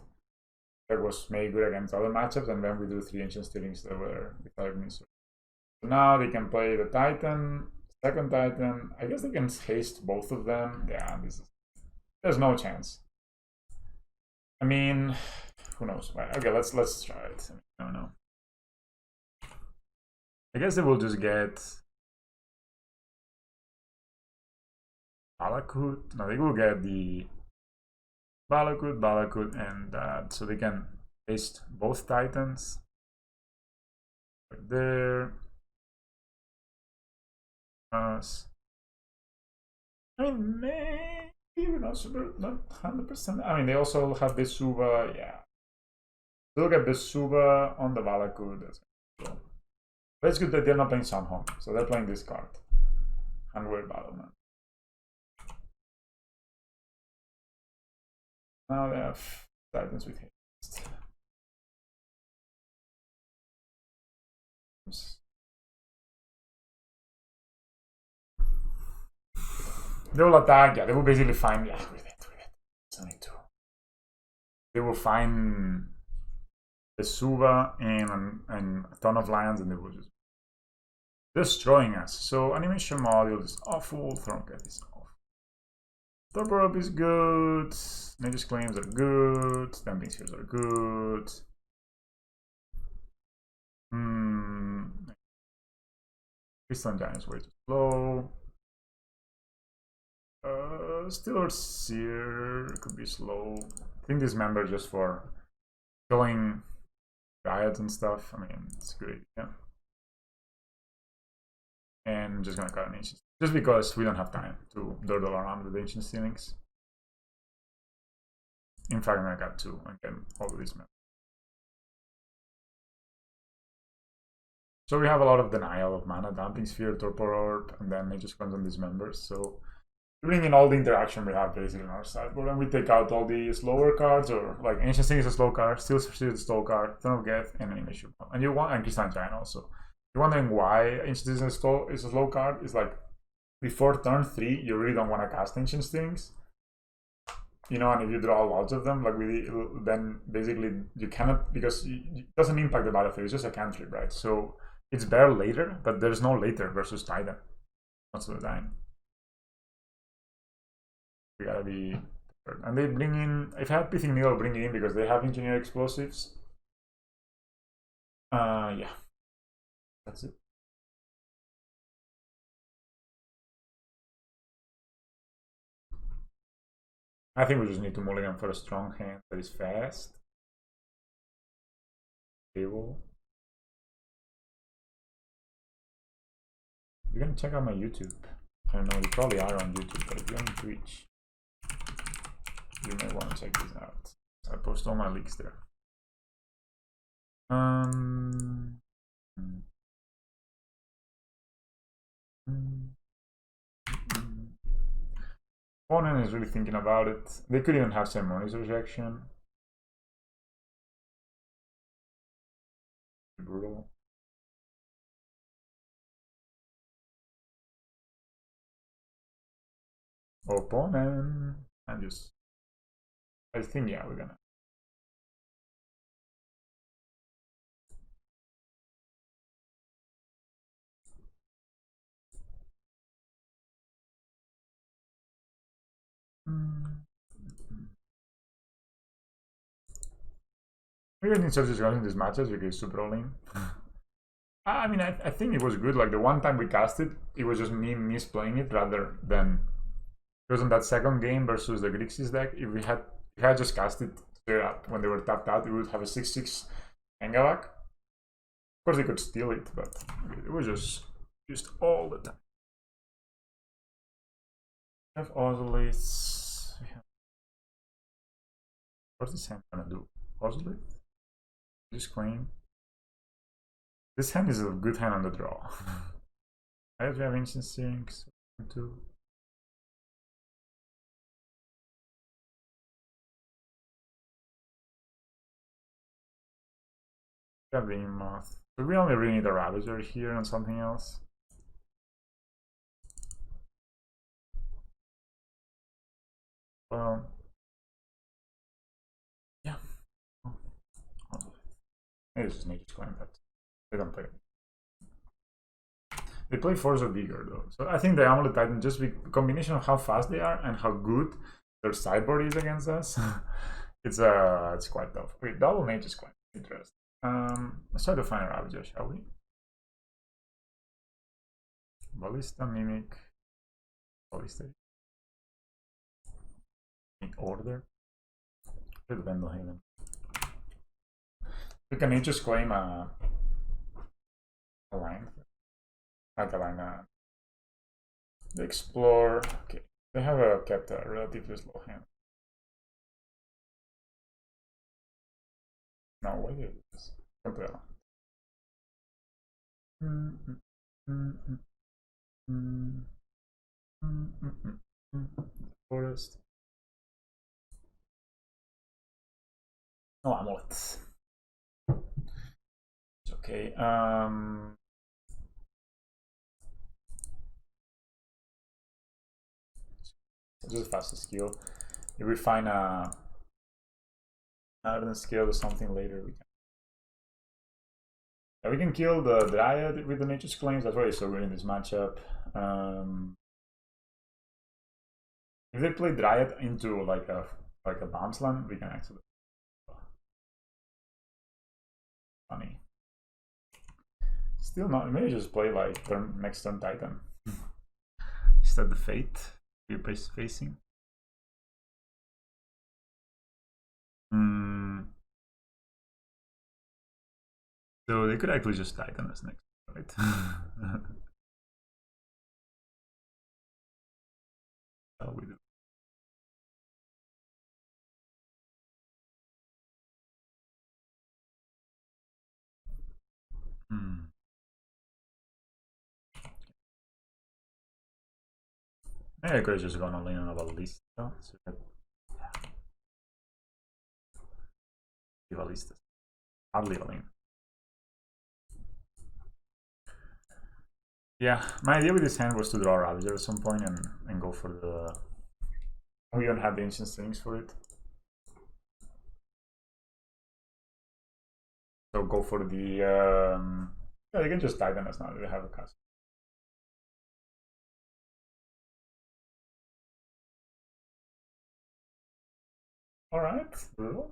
S1: that was made good against other matchups, and then we drew 3 Ancient Stirrings that were without me. So now they can play the Titan, second Titan. I guess they can haste both of them. Yeah, there's no chance. I mean, who knows? Right, okay, let's try it. I don't know. I guess they will just get Balakut. No, they will get the Balakut, and that, so they can haste both Titans. Right there. I mean, maybe not 100%. I mean, they also have Besuba. Yeah, they'll get Besuba on the Balakut. That's cool. But it's good that they're not playing Sunhome, so they're playing this card. Handwear Battleman. Now they have Titans with haste. They will attack, yeah, they will basically find, yeah, with it. It's only 2. they will find the Suva and a ton of lions, and they will just destroying us. So animation module is awful. Thorncat is awful. Torpor Up is good. Nature's Claims are good. Stamping Spheres are good. Crystalline Giants way too slow. Steelers Seer could be slow. I think this member just for killing riots and stuff. I mean, it's a good idea. And I'm just gonna cut an ancient, just because we don't have time to dawdle around with ancient ceilings. In fact, I'm gonna cut 2 and get all of these members. So we have a lot of denial of mana, Damping Sphere, Torpor Orb, and then it just comes on these members. So we bring in all the interaction we have basically on our sideboard, and we take out all the slower cards, or like Ancient Sting is a slow card, Steel Sphere is a slow card, Throne of Geth, and Animation. And you want, and Crystalline Giant also. You're wondering why Ancient Sting is a slow card? It's like before turn 3, you really don't want to cast Ancient Stings. You know, and if you draw lots of them, like then basically you cannot, because it doesn't impact the battlefield, it's just a cantrip, right? So it's better later, but there's no later versus Titan most of the time. We gotta be, and they bring in, if I had Pithing Needle, bring it in because they have engineer explosives. Yeah, that's it. I think we just need to mulligan for a strong hand that is fast. Stable. You're gonna check out my YouTube. I don't know, you probably are on YouTube, but if you're on Twitch, you may want to check this out. I post all my leaks there. Opponent is really thinking about it. They could even have Ceremonies Rejection. Brutal. Opponent. I think, yeah, we're gonna. Maybe I didn't start discussing these matches because it's super all-in. I mean, I think it was good. Like the one time we cast it, it was just me misplaying it rather than, because in that second game versus the Grixis deck, if we had just cast it straight up when they were tapped out, we would have a 6/6 Engavak. Of course, they could steal it, but it was just used all the time. We have Ozoliths. What's this hand gonna do? Ozolith? Just claim. This hand is a good hand on the draw. I have Ancient Sinks. 2. Yeah, Behemoth. So we only really need a Ravager here and something else. Well, yeah. Maybe it's just Nature's Claim, but they don't play it. They play Force of Vigor though. So I think the Amulet Titan, just the combination of how fast they are and how good their sideboard is against us, it's quite tough. Wait, double Nature's is quite interesting. Let's try to find a Ravager, shall we? Ballista, Mimic, Ballista. Order. With Vendelhaven. We can Nature's Claim a line. Not a line, the Explore. Okay. They have kept a relatively slow hand. No, what is this? Umbrella. Forest. No Amulet. It's okay. Just fast skill. If we find a Hardened scale or something later. We can kill the Dryad with the Nature's Claims. That's why it's so good in this matchup. If they play Dryad into like a bounce land, we can actually. Funny. Still not. Maybe just play like next turn Titan. Is that the fate we're facing? So they could actually just Titan us next, right? How we do. Maybe I could have just gone all in on a Ballista. So that, yeah. Ballista. I'll leave all in. Yeah, my idea with this hand was to draw Ravager at some point and go for the. We don't have the ancient strings for it. So go for the. Yeah, you can just Titan us now. We have a cast. All right, brutal.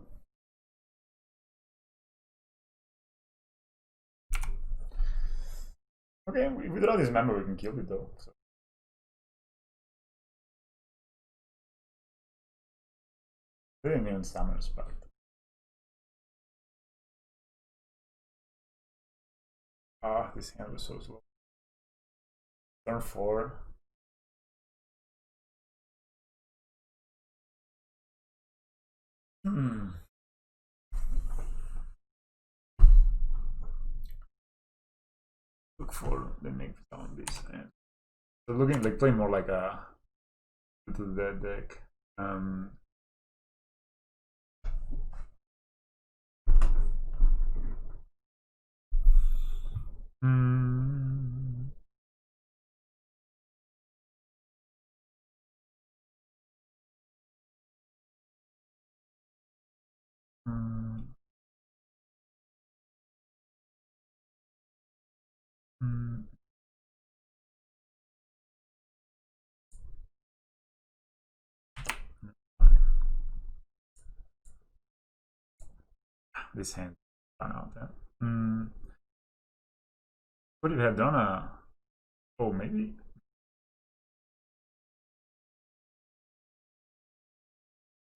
S1: Okay, if we draw this member, we can kill it though. So. 3 million summon spell. Ah, this hand was so slow. Turn 4. Look for the next on this end. So looking like playing more like a to the deck. This hand run out there. Could it have done a? Oh, maybe.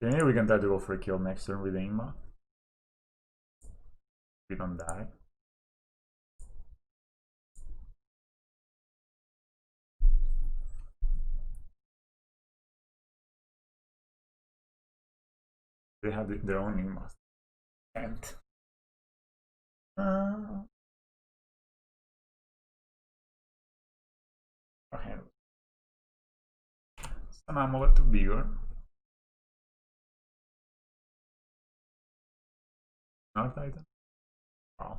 S1: Maybe we can try to go for a kill next turn with Ingma. We don't die. They have their own Ingma. And an Amulet to bigger. Not Titan. Wow.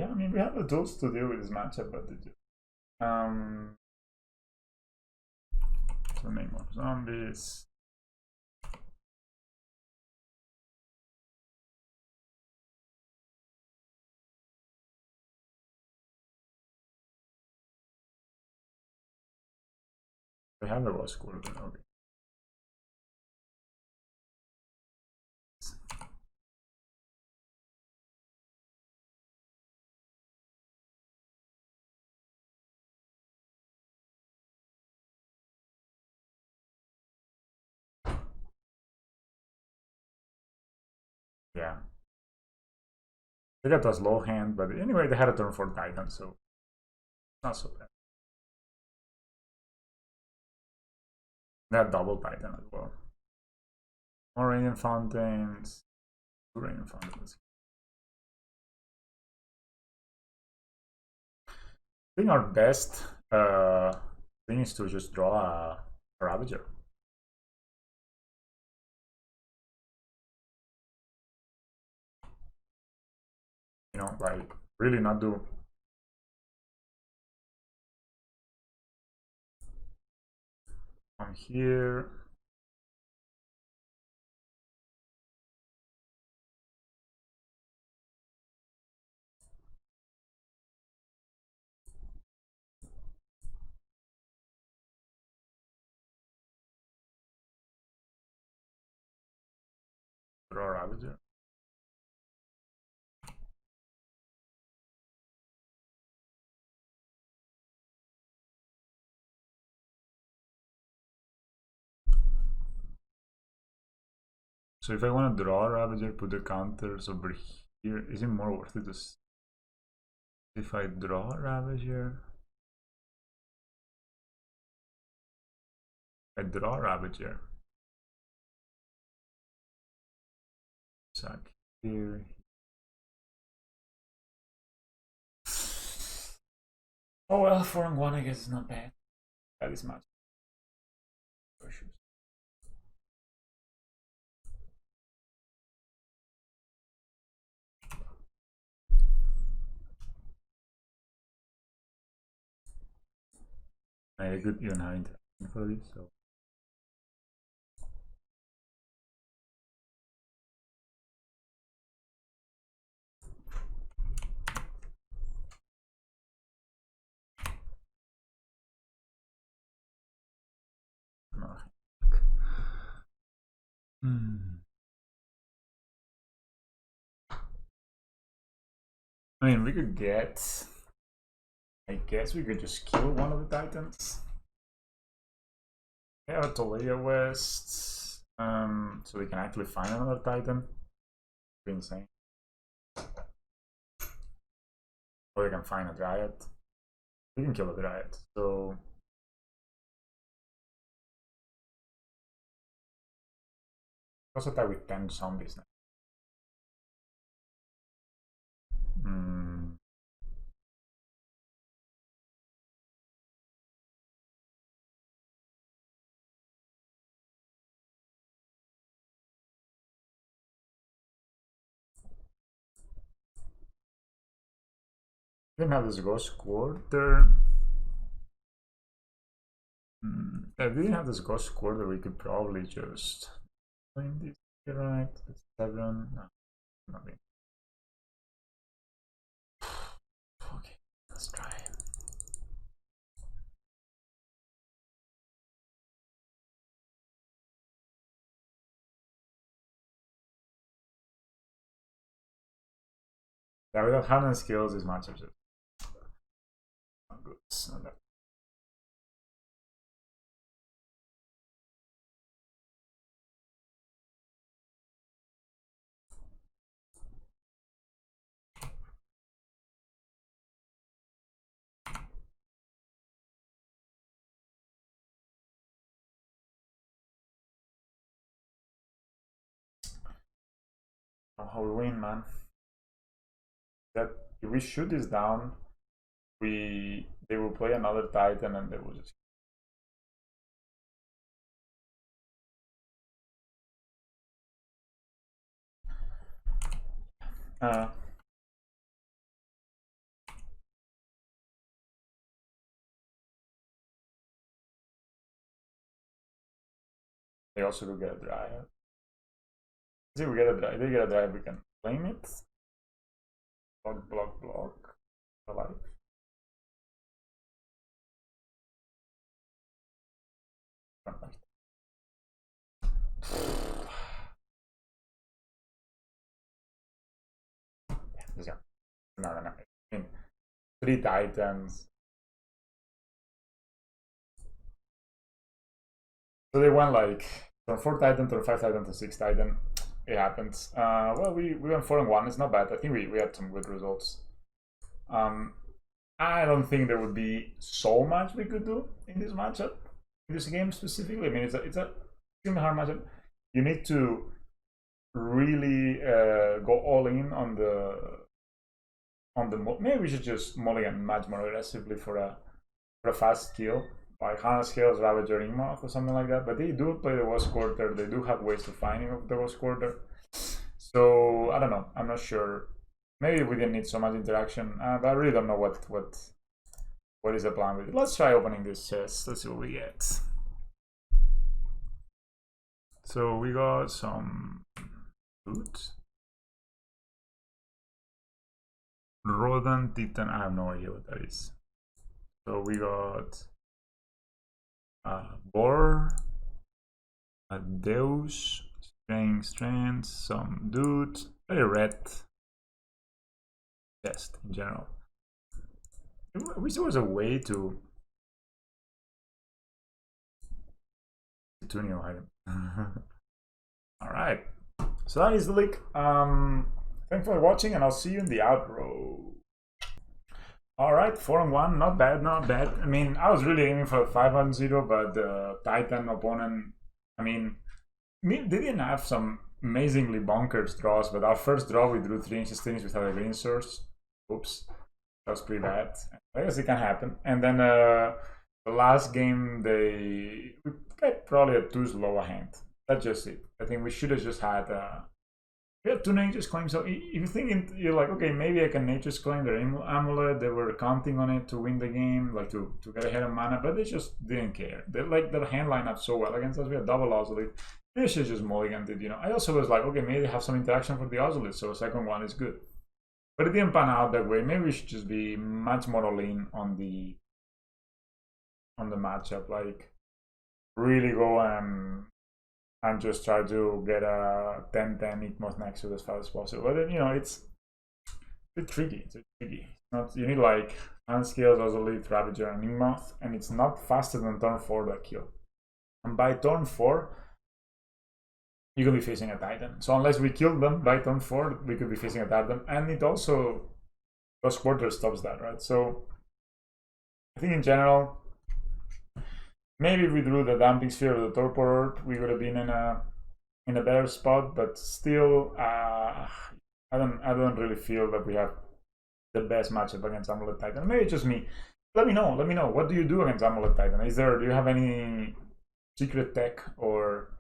S1: Yeah, I mean we have the tools to deal with this matchup, but so make more zombies. We have a raw score, okay. Yeah. They got us low hand, but anyway, they had a turn for Titan, so not so bad. They had double Titan as well. More Radiant Fountains. 2 Radiant Fountains. I think our best thing is to just draw a Ravager. You know, like really not do on here. Draw Ravager. So if I want to draw a Ravager, put the counters over here. Is it more worth it to if I draw a Ravager? I draw a Ravager. Sack here. Oh well, 4-1 I guess is not bad. That is much. I could even have interaction for this, so. I mean, we could get. I guess we could just kill one of the Titans. Yeah, Toledo West. So we can actually find another Titan. Pretty insane. Or we can find a Dryad. We can kill a Dryad. So. Also attack with 10 zombies now. Didn't have this Ghost Quarter. If we didn't have this Ghost Quarter, we could probably just find this here, right? It's 7. No, nothing. Okay, let's try. Yeah, without hardened scales, these matchups are not good. So that how we win, man. That if we shoot this down, they will play another Titan and they will just. They also will get a Dryad. See, we get a Dryad. They get a Dryad, we can claim it. Block, block, block. Alive. Yeah, no. I mean, 3 Titans. So they went like from 4 Titan to 5 Titan to 6 Titan. It happens. Well, we went 4-1. It's not bad. I think we had some good results. I don't think there would be so much we could do in this matchup, in this game specifically. I mean, it's a extremely hard matchup. You need to really go all in on on the maybe we should just mulligan much more aggressively for a fast kill, like HARDENED SCALES, Ravager, Ingmoth, or something like that. But they do play the Ghost Quarter. They do have ways to find him with the Ghost Quarter. So I don't know. I'm not sure. Maybe we didn't need so much interaction, but I really don't know what is the plan with it. Let's try opening this chest. Let's see what we get. So we got some loot. Rodent Titan. I have no idea what that is. So we got Boar, a Deus, Strands, some dude, very red chest in general. I wish there was a way to new item. Alright, so that is the leak. Thanks for watching, and I'll see you in the outro. Alright, 4-1, not bad, not bad. I mean, I was really aiming for a 5-0, but the Titan opponent, I mean, they didn't have some amazingly bonkers draws, but our first draw we drew 3 Inches without a green source. Oops, that was pretty bad. I guess it can happen. And then the last game, we got probably a too slow a hand. That's just it. I think we should have just had we had 2 Nature's Claims. So if you think you're like, okay, maybe I can Nature's Claim their Amulet. They were counting on it to win the game, like to get ahead of mana, but they just didn't care. They like their hand lined up so well against us. We had double Amulet. They should just mulliganed it, you know. I also was like, okay, maybe they have some interaction for the Amulet, so a second one is good. But it didn't pan out that way. Maybe we should just be much more all-in on the matchup, like really go and just try to get a 10-10 Igmoth Nexus as fast as possible. But then, you know, it's a bit tricky. It's tricky. Not, you need like HARDENED SCALES, Amulet, Ravager, and Igmoth, and it's not faster than turn 4 that kill. And by turn 4, you could be facing a Titan. So unless we kill them by turn 4, we could be facing a Titan. And it also, Ghost Quarter stops that, right? So I think in general, maybe if we drew the Damping Sphere or the Torpor Orb, we would have been in a better spot. But still, I don't really feel that we have the best matchup against Amulet Titan. Maybe it's just me. Let me know. What do you do against Amulet Titan? Do you have any secret tech or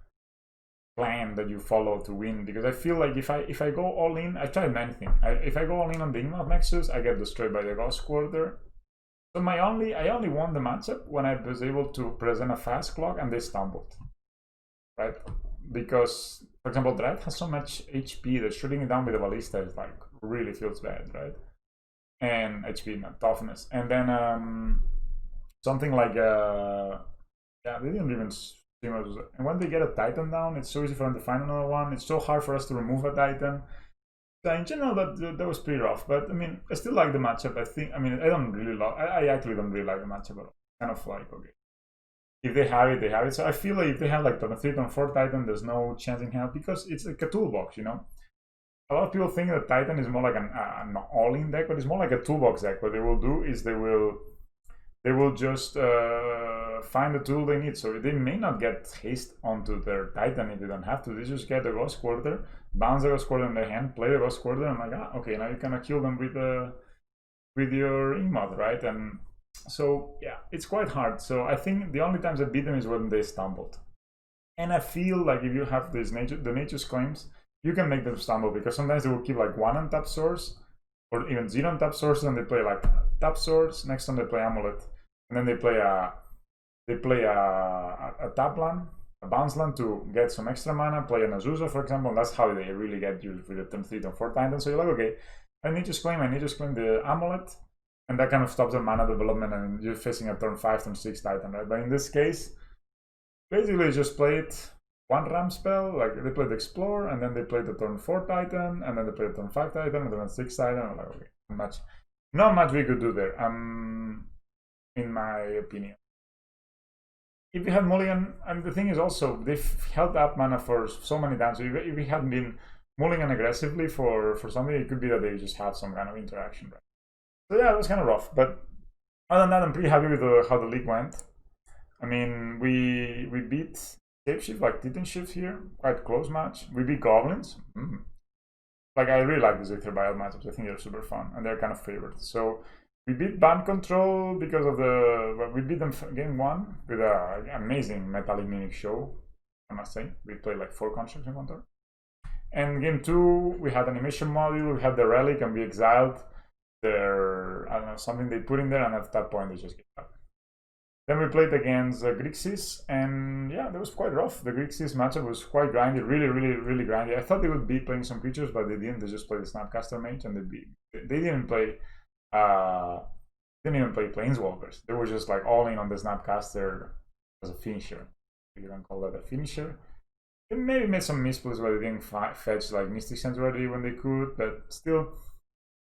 S1: plan that you follow to win? Because I feel like if I go all in, I tried many things. If I go all in on the Igmoth Nexus, I get destroyed by the Ghost Quarter. So I only won the matchup when I was able to present a fast clock and they stumbled, right? Because, for example, Dread has so much HP that shooting it down with a ballista is like really feels bad, right? And HP, not toughness. And then something like yeah, they didn't even. And when they get a Titan down, it's so easy for them to find another one. It's so hard for us to remove a Titan. So in general, that was pretty rough. But I mean, I still like the matchup. I actually don't really like the matchup at all. Kind of like, okay, if they have it, they have it. So I feel like if they have like turn 3, turn 4 Titan, there's no chance in hell because it's like a toolbox, you know. A lot of people think that Titan is more like an all-in deck, but it's more like a toolbox deck. What they will do is they will just find the tool they need. So they may not get haste onto their Titan if they don't have to. They just get the Ghost Quarter, bounce the Ghost Quarter in their hand, play the Ghost Quarter, and I'm like, okay, now you can kill them with your Igmoth, right? And so yeah, it's quite hard. So I think the only times I beat them is when they stumbled. And I feel like if you have the Nature's Claims, you can make them stumble because sometimes they will keep like 1 untapped source or even 0 untapped sources, and they play like tap source. Next time they play Amulet, and then they play a tap land, a bounce land to get some extra mana. Play an Azusa, for example. And that's how they really get you with the turn 3, turn 4 Titan. So you're like, okay, I need to claim the Amulet, and that kind of stops the mana development, and you're facing a turn 5, turn 6 Titan, right? But in this case, basically just play it. 1 ramp spell, like they played Explore, and then they played the turn 4 Titan, and then they played the turn 5 Titan, and then 6 Titan. I'm like, okay, not much we could do there, in my opinion. If we had mulligan, and the thing is also, they've held up mana for so many times, so if we hadn't been mulligan aggressively for something, it could be that they just have some kind of interaction, right? So yeah, it was kind of rough, but other than that, I'm pretty happy with how the league went. I mean, we beat Shapeshift, like Titan Shift here, quite close match. We beat Goblins. like I really like these Aether Biome matchups. I think they're super fun and they're kind of favored. So we beat Bant Control because of we beat them game 1 with an amazing Metallic Mimic show, I must say. We played like 4 constructs in 1 turn. And game 2, we had animation module, we had the relic, and we exiled their, I don't know, something they put in there, and at that point they just gave up. Then we played against Grixis, and yeah, that was quite rough. The Grixis matchup was quite grindy, really grindy. I thought they would be playing some creatures, but they didn't. They just played the Snapcaster Mage, and they didn't play Planeswalkers. They were just like all in on the Snapcaster as a finisher. If you can call that a finisher. They maybe made some misplays where they didn't fetch like Mystic Sanctuary when they could, but still.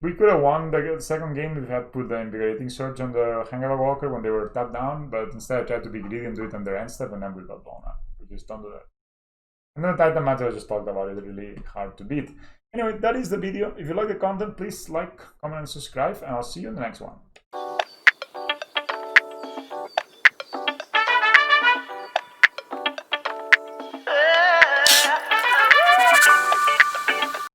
S1: We could have won the second game if we had put the Invigorating Surge on the Hangover Walker when they were tapped down, but instead I tried to be greedy and do it on their end step, and then we got blown up. We just don't do that. And then the Titan match I just talked about, it's really hard to beat. Anyway, that is the video. If you like the content, please like, comment, and subscribe, and I'll see you in the next one.